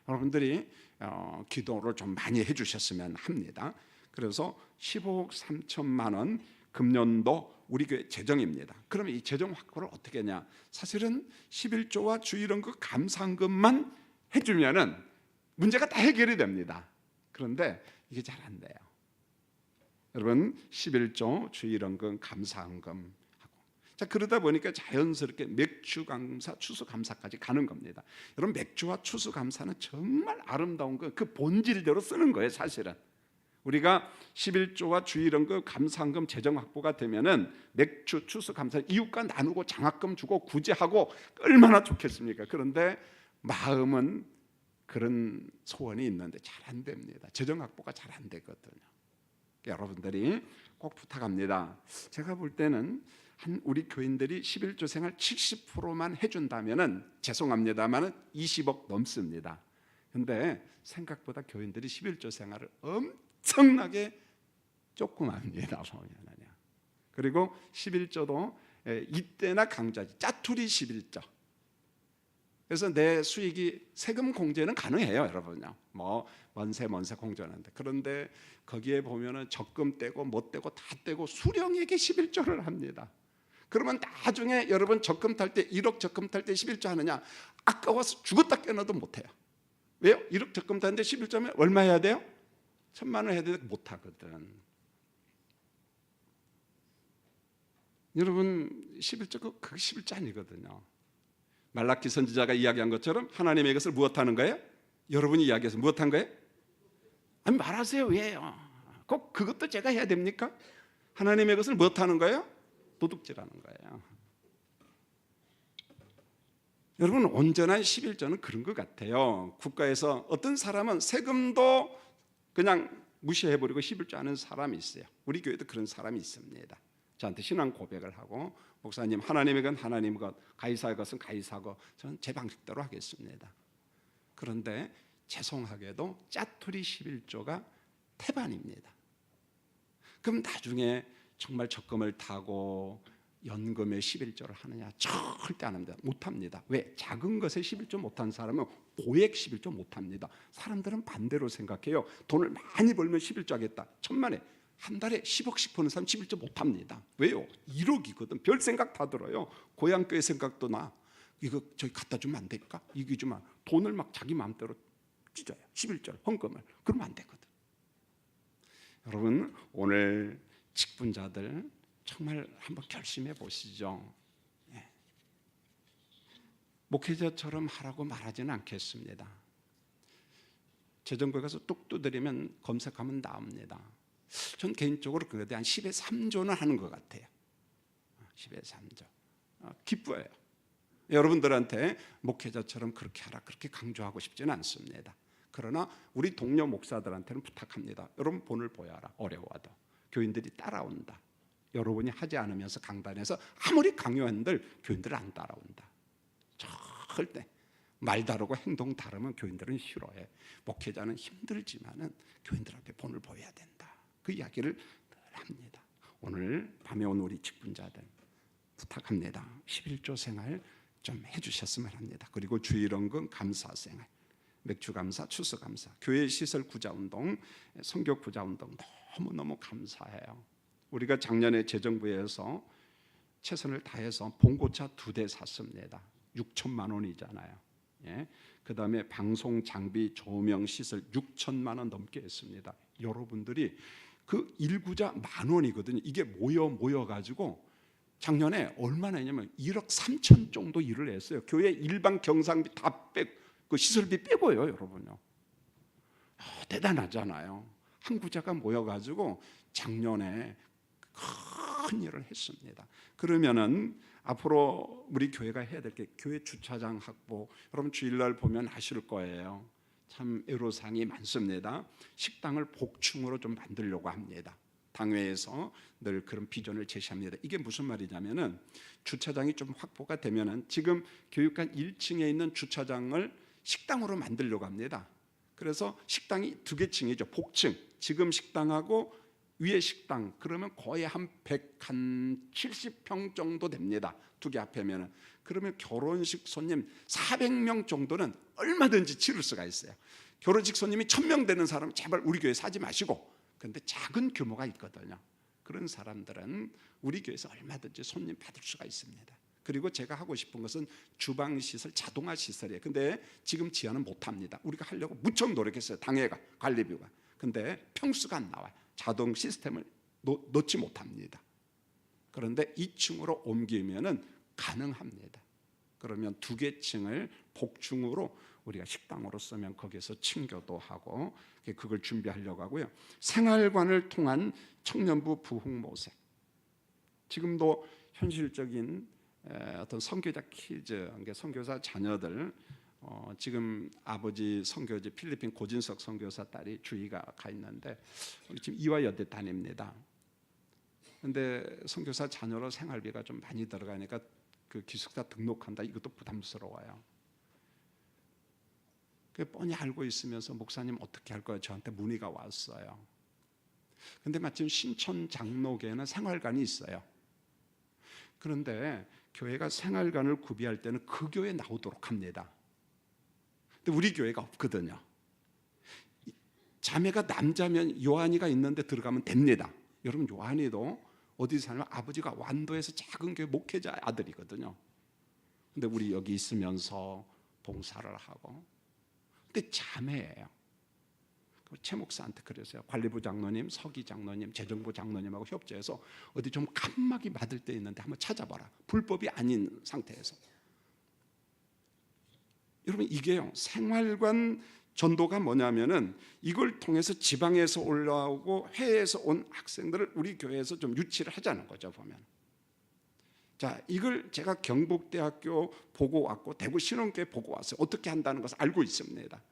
여러분들이 기도를 좀 많이 해주셨으면 합니다. 그래서 15억 3천만 원 금년도 우리 교회 재정입니다. 그러면 이 재정 확보를 어떻게 하냐? 사실은 11조와 주일원금 감사헌금만 해주면은 문제가 다 해결이 됩니다. 그런데 이게 잘 안 돼요. 여러분 11조 주일원금 감사헌금 하고 자 그러다 보니까 자연스럽게 맥주감사 추수감사까지 가는 겁니다. 여러분 맥주와 추수감사는 정말 아름다운 거 그 본질대로 쓰는 거예요. 사실은 우리가 11조와 주일원금 감사헌금 재정 확보가 되면은 맥주 추수감사 이웃과 나누고 장학금 주고 구제하고 얼마나 좋겠습니까? 그런데 마음은 그런 소원이 있는데 잘 안 됩니다. 재정 확보가 잘 안 되거든요. 여러분들이 꼭 부탁합니다. 제가 볼 때는 우리 교인들이 11조 생활 70%만 해준다면은 죄송합니다만은 20억 넘습니다. 근데 생각보다 교인들이 11조 생활을 엄청나게 조금 합니다. 그리고 11조도 이때나 강조하지 짜투리 11조. 그래서 내 수익이 세금 공제는 가능해요, 여러분요. 먼세 공제하는데 그런데 거기에 보면은 적금 떼고 못 떼고 다 떼고 수령에게 11조를 합니다. 그러면 나중에 여러분 적금 탈 때 1억 적금 탈 때 11조 하느냐? 아까워서 죽었다 깨어나도 못 해요. 왜요? 1억 적금 타는데 11조면 얼마 해야 돼요? 1,000만 원 해야 되는데 못 하거든. 여러분 11조 그게 11조 아니거든요. 말라키 선지자가 이야기한 것처럼 하나님의 것을 무엇하는 거예요? 여러분이 이야기해서 무엇한 거예요? 아니 말하세요. 왜요? 꼭 그것도 제가 해야 됩니까? 하나님의 것을 무엇하는 거예요? 도둑질하는 거예요. 여러분 온전한 11조는 그런 것 같아요. 국가에서 어떤 사람은 세금도 그냥 무시해버리고 11조 하는 사람이 있어요. 우리 교회도 그런 사람이 있습니다. 저한테 신앙 고백을 하고 목사님 하나님의 건 하나님 것, 가이사의 것은 가이사 것, 저는 제 방식대로 하겠습니다. 그런데 죄송하게도 짜투리 11조가 태반입니다. 그럼 나중에 정말 적금을 타고 연금에 11조를 하느냐? 절대 안 합니다. 못합니다. 왜? 작은 것에 11조 못한 사람은 고액 11조 못합니다. 사람들은 반대로 생각해요. 돈을 많이 벌면 11조 하겠다. 천만에 한 달에 10억씩 버는 사람 11조 못합니다. 왜요? 1억이거든. 별 생각 다 들어요. 고향교회 생각도 나. 이거 저기 갖다 주면 안 될까? 이거 주면 돈을 막 자기 마음대로 찢어요. 11조 헌금을. 그러면 안 되거든. 여러분 오늘 직분자들 정말 한번 결심해 보시죠. 예. 목회자처럼 하라고 말하지는 않겠습니다. 재정부에 가서 뚝 두드리면 검색하면 나옵니다. 전 개인적으로 그거에 대한 10의 3조는 하는 것 같아요. 10의 3조. 기뻐요. 여러분들한테 목회자처럼 그렇게 하라 그렇게 강조하고 싶지는 않습니다. 그러나 우리 동료 목사들한테는 부탁합니다. 여러분 본을 보여라. 어려워도 교인들이 따라온다. 여러분이 하지 않으면서 강단에서 아무리 강요한들 교인들은 안 따라온다. 절대 말 다르고 행동 다르면 교인들은 싫어해. 목회자는 힘들지만은 교인들 앞에 본을 보여야 된다. 그 이야기를 늘 합니다. 오늘 밤에 온 우리 직분자들 부탁합니다. 11조 생활 좀 해주셨으면 합니다. 그리고 주일원금 감사 생활, 맥주감사, 추수감사, 교회 시설 구자운동, 성교 구자운동 너무너무 감사해요. 우리가 작년에 재정부에서 최선을 다해서 봉고차 2대 샀습니다. 6천만 원이잖아요. 예. 그 다음에 방송 장비 조명 시설 6천만 원 넘게 했습니다. 여러분들이 그 일구자 10,000원이거든요. 이게 모여가지고 작년에 얼마나 했냐면 1억 3천 정도 일을 했어요. 교회 일반 경상비 다 그 시설비 빼고요, 여러분요. 대단하잖아요. 한 구자가 모여가지고 작년에 큰 일을 했습니다. 그러면은 앞으로 우리 교회가 해야 될 게 교회 주차장 확보. 여러분 주일날 보면 아실 거예요. 참 애로사항이 많습니다. 식당을 복층으로 좀 만들려고 합니다. 당회에서 늘 그런 비전을 제시합니다. 이게 무슨 말이냐면은 주차장이 좀 확보가 되면은 지금 교육관 1층에 있는 주차장을 식당으로 만들려고 합니다. 그래서 식당이 2개 층이죠. 복층. 지금 식당하고 위에 식당 그러면 거의 한 170평 정도 됩니다. 2개 합하면은. 그러면 결혼식 손님 400명 정도는 얼마든지 치를 수가 있어요. 결혼식 손님이 1,000명 되는 사람은 제발 우리 교회 사지 마시고, 그런데 작은 규모가 있거든요. 그런 사람들은 우리 교회에서 얼마든지 손님 받을 수가 있습니다. 그리고 제가 하고 싶은 것은 주방 시설, 자동화 시설이에요. 근데 지금 지원은 못합니다. 우리가 하려고 무척 노력했어요. 당회가, 관리비가. 근데 평수가 안 나와요. 자동 시스템을 넣지 못합니다. 그런데 2층으로 옮기면은 가능합니다. 그러면 2개 층을 복층으로 우리가 식당으로 쓰면 거기서 친교도 하고 그걸 준비하려고 하고요. 생활관을 통한 청년부 부흥 모색. 지금도 현실적인 어떤 선교자 키즈, 선교사 자녀들, 지금 아버지 선교지 필리핀 고진석 선교사 딸이 주희가 가 있는데 지금 이화여대 다닙니다. 근데 선교사 자녀로 생활비가 좀 많이 들어가니까 그 기숙사 등록한다, 이것도 부담스러워요. 그 뻔히 알고 있으면서 목사님 어떻게 할 거예요? 저한테 문의가 왔어요. 근데 마침 신천 장로교회는 생활관이 있어요. 그런데 교회가 생활관을 구비할 때는 그 교회에 나오도록 합니다. 근데 우리 교회가 없거든요. 자매가 남자면 요한이가 있는데 들어가면 됩니다. 여러분 요한이도 어디 살면 아버지가 완도에서 작은 교회 목회자 아들이거든요. 근데 우리 여기 있으면서 봉사를 하고, 근데 자매예요. 최 목사한테 그랬어요. 관리부 장로님, 서기 장로님, 재정부 장로님하고 협조해서 어디 좀 칸막이 맞을 때 있는데 한번 찾아봐라. 불법이 아닌 상태에서. 여러분 이게요, 생활관 전도가 뭐냐면은 이걸 통해서 지방에서 올라오고 해외에서 온 학생들을 우리 교회에서 좀 유치를 하자는 거죠, 보면. 자, 이걸 제가 경북대학교 보고 왔고 대구 신원교회 보고 왔어요. 어떻게 한다는 것을 알고 있습니다.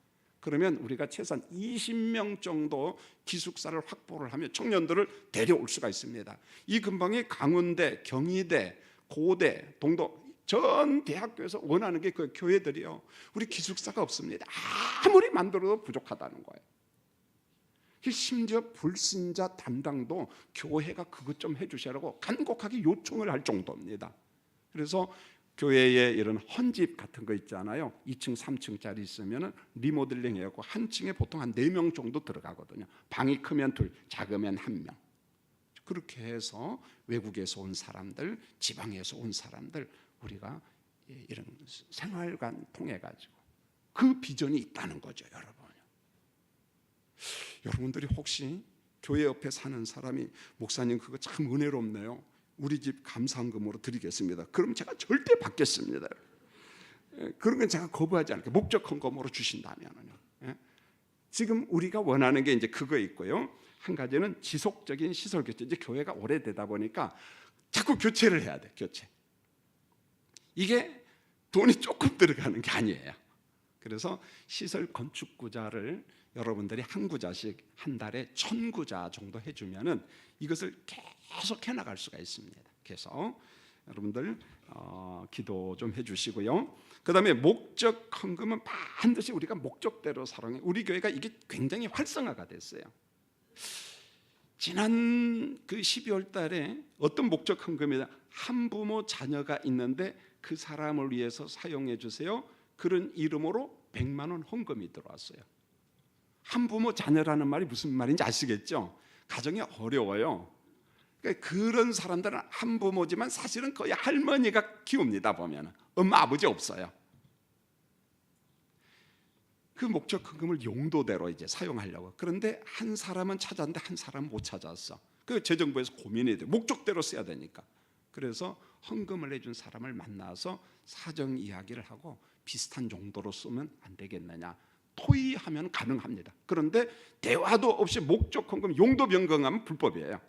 그러면 우리가 최소한 20명 정도 기숙사를 확보를 하면 청년들을 데려올 수가 있습니다. 이 근방에 강원대, 경희대, 고대, 동도 전 대학교에서 원하는 게 그 교회들이요. 우리 기숙사가 없습니다. 아무리 만들어도 부족하다는 거예요. 심지어 불신자 담당도 교회가 그것 좀 해주시라고 간곡하게 요청을 할 정도입니다. 그래서 교회에 이런 헌집 같은 거 있잖아요. 2층, 3층짜리 있으면 리모델링 해갖고 한 층에 보통 한 4명 정도 들어가거든요. 방이 크면 2, 작으면 1명. 그렇게 해서 외국에서 온 사람들, 지방에서 온 사람들 우리가 이런 생활관 통해 가지고 그 비전이 있다는 거죠, 여러분. 여러분들이 혹시 교회 옆에 사는 사람이 목사님 그거 참 은혜롭네요. 우리 집 감사헌금으로 드리겠습니다. 그럼 제가 절대 받겠습니다. 그런 건 제가 거부하지 않을게요. 목적 헌금으로 주신다면요. 지금 우리가 원하는 게 이제 그거 있고요. 한 가지는 지속적인 시설 교체. 이제 교회가 오래되다 보니까 자꾸 교체를 해야 돼. 교체. 이게 돈이 조금 들어가는 게 아니에요. 그래서 시설 건축구자를 여러분들이 한 구자씩 한 달에 1,000구자 정도 해주면은 이것을 계속 해나갈 수가 있습니다. 그래서 여러분들 기도 좀 해주시고요. 그 다음에 목적 헌금은 반드시 우리가 목적대로 사랑해. 우리 교회가 이게 굉장히 활성화가 됐어요. 지난 그 12월 달에 어떤 목적 헌금이다. 한부모 자녀가 있는데 그 사람을 위해서 사용해 주세요. 그런 이름으로 100만 원 헌금이 들어왔어요. 한부모 자녀라는 말이 무슨 말인지 아시겠죠? 가정이 어려워요. 그러니까 그런 사람들은 한부모지만 사실은 거의 할머니가 키웁니다. 보면 엄마 아버지 없어요. 그 목적 헌금을 용도대로 이제 사용하려고. 그런데 한 사람은 찾았는데 한 사람은 못 찾았어. 그 재정부에서 고민이 돼. 목적대로 써야 되니까. 그래서 헌금을 해준 사람을 만나서 사정 이야기를 하고 비슷한 용도로 쓰면 안 되겠느냐. 토의하면 가능합니다. 그런데 대화도 없이 목적 헌금 용도 변경하면 불법이에요.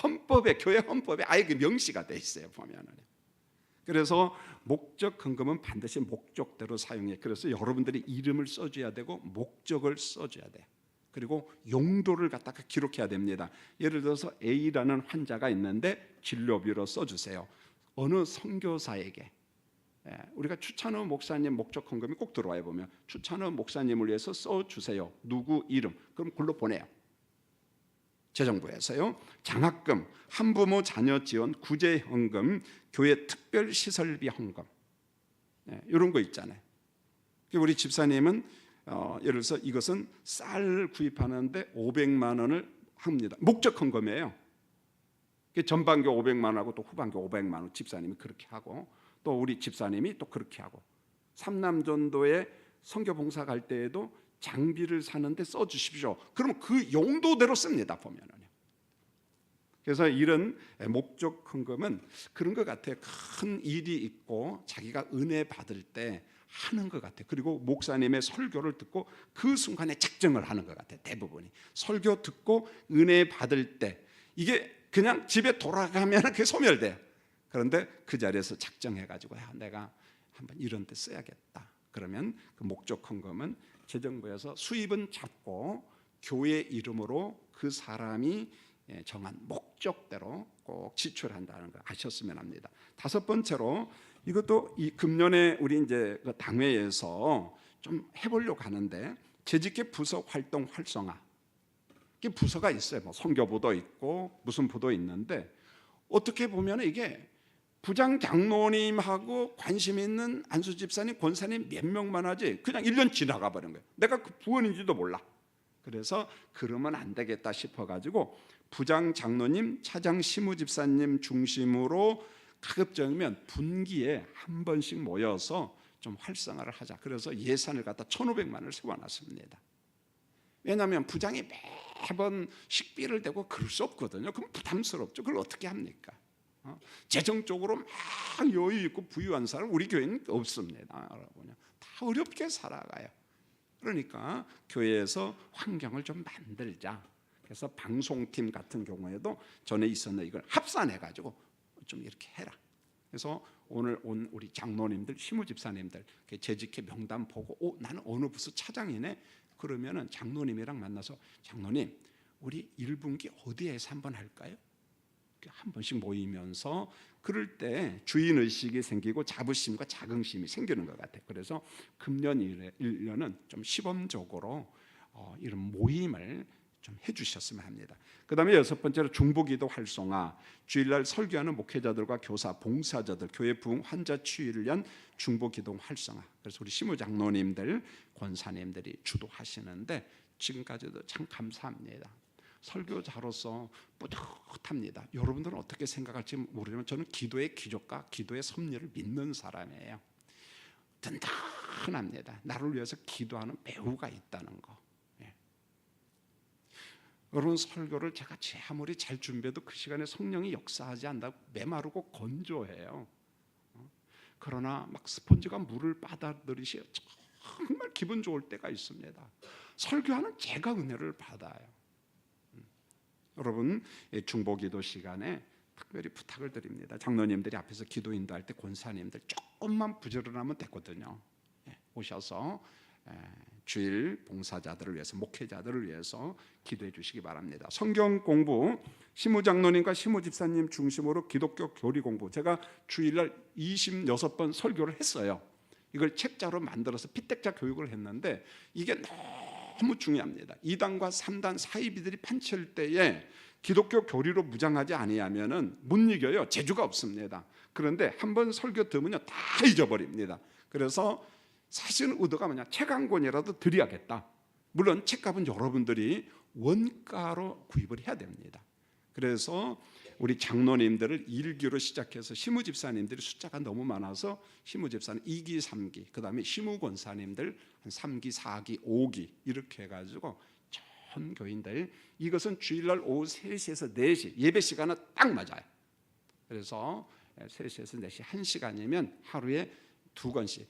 헌법에, 교회 헌법에 아예 그 명시가 돼 있어요, 보면은. 그래서 목적 헌금은 반드시 목적대로 사용해. 그래서 여러분들이 이름을 써줘야 되고 목적을 써줘야 돼. 그리고 용도를 갖다가 기록해야 됩니다. 예를 들어서 A라는 환자가 있는데 진료비로 써주세요. 어느 선교사에게, 우리가 추찬호 목사님 목적 헌금이 꼭 들어와야 보면 추찬호 목사님을 위해서 써주세요. 누구 이름, 그럼 글로 보내요. 재정부에서요. 장학금, 한부모 자녀 지원, 구제 헌금, 교회 특별 시설비 헌금, 이런 거 있잖아요. 우리 집사님은 예를 들어서 이것은 쌀 구입하는데 500만 원을 합니다. 목적 헌금이에요. 전반교 500만 원하고 또 후반교 500만 원 집사님이 그렇게 하고, 또 우리 집사님이 또 그렇게 하고, 삼남전도에 선교 봉사 갈 때에도 장비를 사는데 써주십시오. 그러면 그 용도대로 씁니다, 보면은. 그래서 이런 목적 헌금은 그런 것 같아요. 큰 일이 있고 자기가 은혜 받을 때 하는 것 같아요. 그리고 목사님의 설교를 듣고 그 순간에 작정을 하는 것 같아요. 대부분이 설교 듣고 은혜 받을 때, 이게 그냥 집에 돌아가면 그게 소멸돼요. 그런데 그 자리에서 작정해가지고 내가 한번 이런 데 써야겠다. 그러면 그 목적 헌금은 재정부에서 수입은 잡고 교회 이름으로 그 사람이 정한 목적대로 꼭 지출한다는 걸 아셨으면 합니다. 다섯 번째로, 이것도 이 금년에 우리 이제 그 당회에서 좀 해보려고 하는데, 재직계 부서 활동 활성화. 이게 부서가 있어요. 뭐 선교부도 있고 무슨 부도 있는데, 어떻게 보면 이게 부장 장로님하고 관심 있는 안수 집사님, 권사님 몇 명만 하지 그냥 1년 지나가 버린 거예요. 내가 그 부원인지도 몰라. 그래서 그러면 안 되겠다 싶어가지고 부장 장로님, 차장 시무 집사님 중심으로 가급적이면 분기에 한 번씩 모여서 좀 활성화를 하자. 그래서 예산을 갖다 1,500만 원을 세워놨습니다. 왜냐하면 부장이 매번 식비를 대고 그럴 수 없거든요. 그럼 부담스럽죠. 그걸 어떻게 합니까? 재정적으로 막 여유 있고 부유한 사람 우리 교회는 없습니다. 여러분, 다 어렵게 살아가요. 그러니까 교회에서 환경을 좀 만들자. 그래서 방송팀 같은 경우에도 전에 있었는데 이걸 합산해가지고 좀 이렇게 해라. 그래서 오늘 온 우리 장로님들, 시무집사님들 재직회 명단 보고, 나는 어느 부서 차장이네. 그러면은 장로님이랑 만나서, 장로님, 우리 1분기 어디에서 한번 할까요? 한 번씩 모이면서 그럴 때 주인의식이 생기고 자부심과 자긍심이 생기는 것 같아요. 그래서 금년 1년은 좀 시범적으로 이런 모임을 좀 해주셨으면 합니다. 그 다음에 여섯 번째로 중보기도 활성화. 주일날 설교하는 목회자들과 교사, 봉사자들, 교회 부흥, 환자 치유를 위한 중보기도 활성화. 그래서 우리 시무장로님들, 권사님들이 주도하시는데 지금까지도 참 감사합니다. 설교자로서 뿌듯합니다. 여러분들은 어떻게 생각할지 모르지만 저는 기도의 기적과 기도의 섭리를 믿는 사람이에요. 든든합니다. 나를 위해서 기도하는 배우가 있다는 거. 여러분, 설교를 제가 아무리 잘 준비해도 그 시간에 성령이 역사하지 않는다고 메마르고 건조해요. 그러나 막 스펀지가 물을 받아들이시 정말 기분 좋을 때가 있습니다. 설교하는 제가 은혜를 받아요. 여러분, 중보기도 시간에 특별히 부탁을 드립니다. 장로님들이 앞에서 기도 인도할 때 권사님들 조금만 부지런하면 되거든요. 오셔서 주일 봉사자들을 위해서, 목회자들을 위해서 기도해 주시기 바랍니다. 성경 공부, 시무장로님과 시무집사님 중심으로 기독교 교리 공부, 제가 주일날 26번 설교를 했어요. 이걸 책자로 만들어서 피택자 교육을 했는데 이게 너무 중요합니다. 2단과 3단 사이비들이 판칠 때에 기독교 교리로 무장하지 아니하면은 못 이겨요. 재주가 없습니다. 그런데 한번 설교 들으면요 다 잊어버립니다. 그래서 사실은 의도가 뭐냐, 책 한 권이라도 드려야겠다. 물론 책값은 여러분들이 원가로 구입을 해야 됩니다. 그래서 우리 장로님들을 1기로 시작해서 시무집사님들이 숫자가 너무 많아서 시무집사는 2기, 3기, 그 다음에 시무권사님들 한 3기, 4기, 5기 이렇게 해가지고 전 교인들, 이것은 주일날 오후 3시에서 4시 예배 시간은 딱 맞아요. 그래서 3시에서 4시 1시간이면 하루에 2건씩.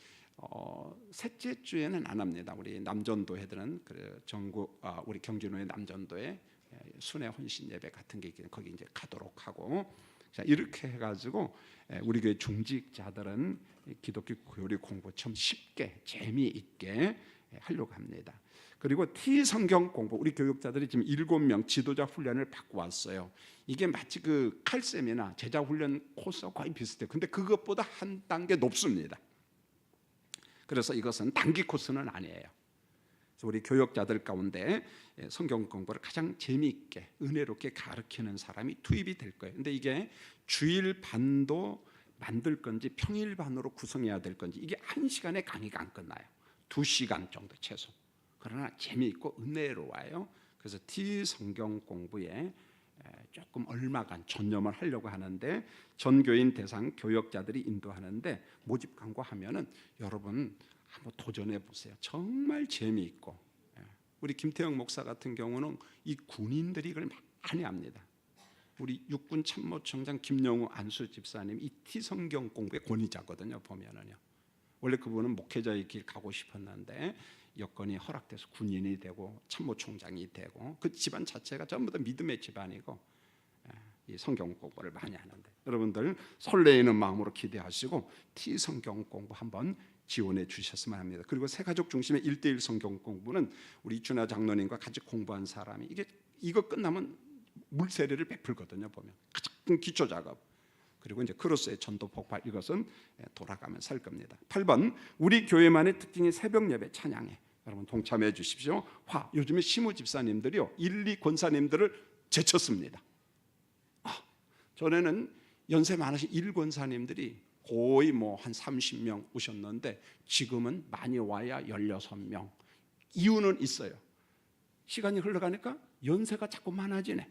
셋째 주에는 안 합니다. 우리 남전도 애들은 전국 우리 경진호의 남전도에 순회 혼신 예배 같은 게 있기는 거기 이제 가도록 하고, 자 이렇게 해가지고 우리 교회 중직자들은 기독교 교리 공부 좀 쉽게 재미있게 하려고 합니다. 그리고 T 성경 공부, 우리 교육자들이 지금 7명 지도자 훈련을 받고 왔어요. 이게 마치 그 칼쌤이나 제자 훈련 코스와 거의 비슷해요. 근데 그것보다 한 단계 높습니다. 그래서 이것은 단기 코스는 아니에요. 그래서 우리 교육자들 가운데 성경 공부를 가장 재미있게 은혜롭게 가르치는 사람이 투입이 될 거예요. 근데 이게 주일 반도 만들 건지 평일 반으로 구성해야 될 건지, 이게 1시간에 강의가 안 끝나요. 2시간 정도 최소. 그러나 재미있고 은혜로워요. 그래서 T 성경 공부에 조금 얼마간 전념을 하려고 하는데, 전교인 대상 교역자들이 인도하는데 모집 광고하면은 여러분 한번 도전해 보세요. 정말 재미있고, 우리 김태형 목사 같은 경우는 이 군인들이 이걸 많이 합니다. 우리 육군 참모총장 김영우 안수 집사님 이 T 성경 공부의 권위자거든요. 보면은요. 원래 그분은 목회자의 길 가고 싶었는데 여건이 허락돼서 군인이 되고 참모총장이 되고, 그 집안 자체가 전부 다 믿음의 집안이고 이 성경 공부를 많이 하는데, 여러분들 설레이는 마음으로 기대하시고 T 성경 공부 한번 지원해 주셨으면 합니다. 그리고 새가족 중심의 1:1 성경 공부는 우리 이춘하 장로님과 같이 공부한 사람이 이거 끝나면 물세례를 베풀거든요. 보면 가장 기초 작업. 그리고 이제 크로스의 전도 폭발, 이것은 돌아가면서 할 겁니다. 8번, 우리 교회만의 특징이 새벽 예배 찬양해. 여러분 동참해 주십시오. 요즘에 시무 집사님들이요 1, 2 권사님들을 제쳤습니다. 전에는 연세 많으신 1 권사님들이 거의 뭐 한 30명 오셨는데 지금은 많이 와야 16명. 이유는 있어요. 시간이 흘러가니까 연세가 자꾸 많아지네.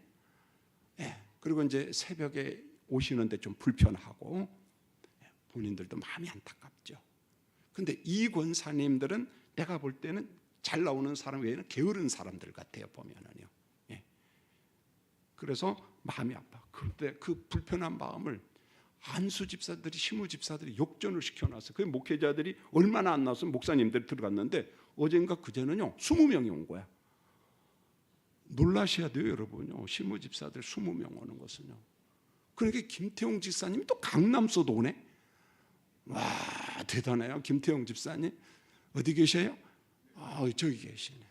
그리고 이제 새벽에 오시는데 좀 불편하고 본인들도 마음이 안타깝죠. 근데 이 권사님들은 내가 볼 때는 잘 나오는 사람 외에는 게으른 사람들 같아요. 보면은요. 그래서 마음이 아파. 그런데 그 불편한 마음을 안수 집사들이, 시무 집사들이 역전을 시켜놨어요. 그 목회자들이 얼마나 안 나와서 목사님들이 들어갔는데 어젠가 그제는요 20명이 온 거야. 놀라셔야 돼요, 여러분요. 시무 집사들 20명 오는 것은요. 그러니까 김태용 집사님이 또 강남서도 오네. 와, 대단해요. 김태용 집사님 어디 계셔요? 저기 계시네.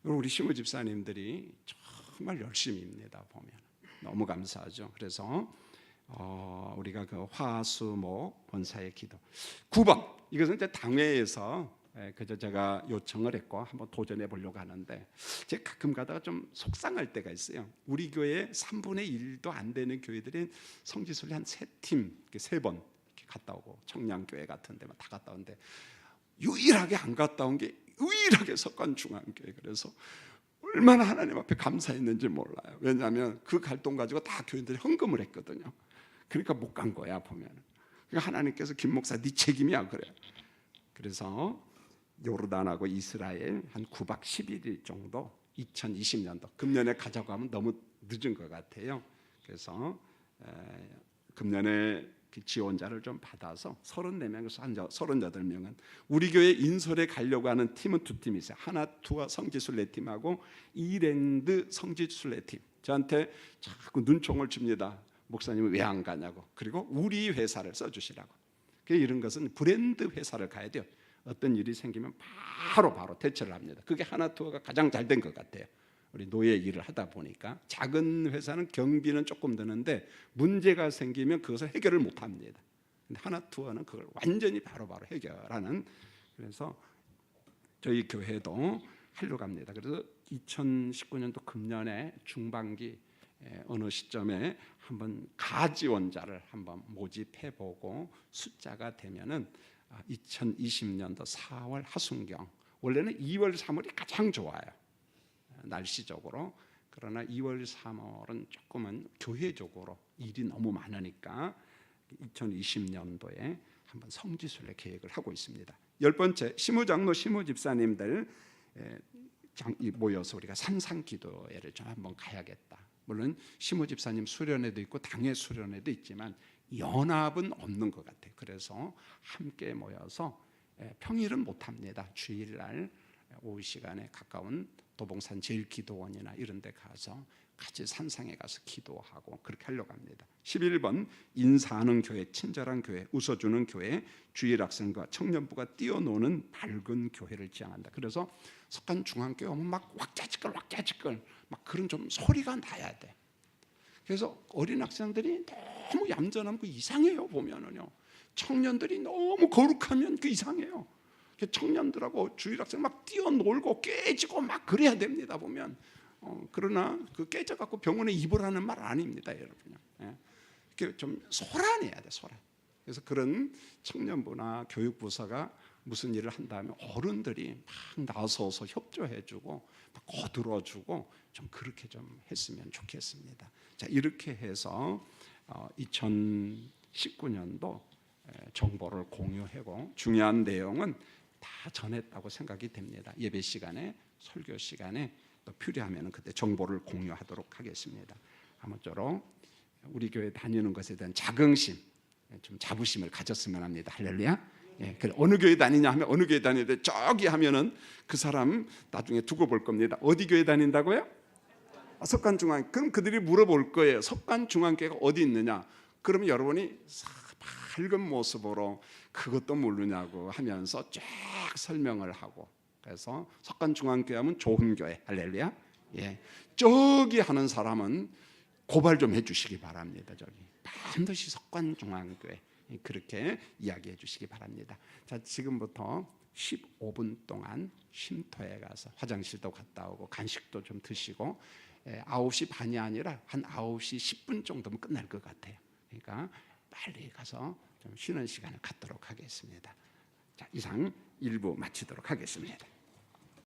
우리 시무 집사님들이 정말 열심히입니다. 보면 너무 감사하죠. 그래서 우리가 그 화수목 권사의 기도 9번, 이것은 이제 당회에서 그저 제가 요청을 했고 한번 도전해 보려고 하는데, 제가 가끔 가다가 좀 속상할 때가 있어요. 우리 교회 3분의 1도 안 되는 교회들은 성지순례 한 3팀, 3번 이렇게 갔다 오고, 청량교회 같은 데만 다 갔다 오는데 유일하게 안 갔다 온 게 유일하게 석관중앙교회. 그래서 얼마나 하나님 앞에 감사했는지 몰라요. 왜냐하면 그 갈동 가지고 다 교인들이 헌금을 했거든요. 그러니까 못 간 거야. 보면 그러니까 하나님께서 김 목사 네 책임이야 그래. 그래서 요르단하고 이스라엘 한 9박 11일 정도 2020년도 금년에 가자고 하면 너무 늦은 것 같아요. 그래서 금년에 그 지원자를 좀 받아서 34명에서 한 38명은 우리 교회 인솔에 가려고 하는 팀은 2팀이 있어요. 하나투어 성지순례팀하고 이랜드 성지순례팀. 저한테 자꾸 눈총을 줍니다. 목사님은 왜 안 가냐고. 그리고 우리 회사를 써주시라고. 이런 것은 브랜드 회사를 가야 돼요. 어떤 일이 생기면 바로 대처를 합니다. 그게 하나투어가 가장 잘 된 것 같아요. 우리 노예 일을 하다 보니까 작은 회사는 경비는 조금 드는데 문제가 생기면 그것을 해결을 못합니다. 근데 하나투어는 그걸 완전히 바로바로 해결하는, 그래서 저희 교회도 하려고 합니다. 그래서 2019년도 금년에 중반기 어느 시점에 한번 가지원자를 한번 모집해보고 숫자가 되면은 2020년도 4월 하순경, 원래는 2월 3월이 가장 좋아요. 날씨적으로. 그러나 2월, 3월은 조금은 교회적으로 일이 너무 많으니까 2020년도에 한번 성지순례 계획을 하고 있습니다. 10번째, 시무장로, 시무집사님들 모여서 우리가 산상기도회를 좀 한번 가야겠다. 물론 시무집사님 수련회도 있고 당회 수련회도 있지만 연합은 없는 것 같아요. 그래서 함께 모여서 평일은 못합니다. 주일날 오후 시간에 가까운 도봉산 제일기도원이나 이런 데 가서 같이 산상에 가서 기도하고 그렇게 하려고 합니다. 11번, 인사하는 교회, 친절한 교회, 웃어주는 교회, 주일학생과 청년부가 뛰어노는 밝은 교회를 지향한다. 그래서 석간중앙교회 오면 막 왁자지껄 막 그런 좀 소리가 나야 돼. 그래서 어린 학생들이 너무 얌전하고 이상해요. 보면은요, 청년들이 너무 거룩하면 그 이상해요. 청년들하고 주일학생 막 뛰어놀고 깨지고 막 그래야 됩니다. 보면 그러나 그 깨져갖고 병원에 입으라는 말 아닙니다, 여러분. 이렇게 좀 소란해야 돼, 소란. 그래서 그런 청년부나 교육부서가 무슨 일을 한다면 어른들이 막 나서서 협조해주고 막 거들어주고 좀 그렇게 좀 했으면 좋겠습니다. 자, 이렇게 해서 2019년도 정보를 공유하고 중요한 내용은 다 전했다고 생각이 됩니다. 예배 시간에, 설교 시간에 또 필요하면 그때 정보를 공유하도록 하겠습니다. 아무쪼록 우리 교회 다니는 것에 대한 자긍심, 좀 자부심을 가졌으면 합니다. 할렐루야. 그래, 어느 교회 다니냐 하면 어느 교회 다니는데 저기 하면은 그 사람 나중에 두고 볼 겁니다. 어디 교회 다닌다고요? 석간중앙. 그럼 그들이 물어볼 거예요. 석간중앙교회가 어디 있느냐? 그러면 여러분이 밝은 모습으로 그것도 모르냐고 하면서 쫙 설명을 하고, 그래서 석간중앙교회 하면 좋은 교회, 할렐루야. 저기 하는 사람은 고발 좀 해주시기 바랍니다. 저기 반드시 석간중앙교회 그렇게 이야기해 주시기 바랍니다. 자, 지금부터 15분 동안 쉼터에 가서 화장실도 갔다 오고 간식도 좀 드시고 9시 반이 아니라 한 9시 10분 정도면 끝날 것 같아요. 그러니까 빨리 가서 좀 쉬는 시간을 갖도록 하겠습니다. 자, 이상 1부 마치도록 하겠습니다.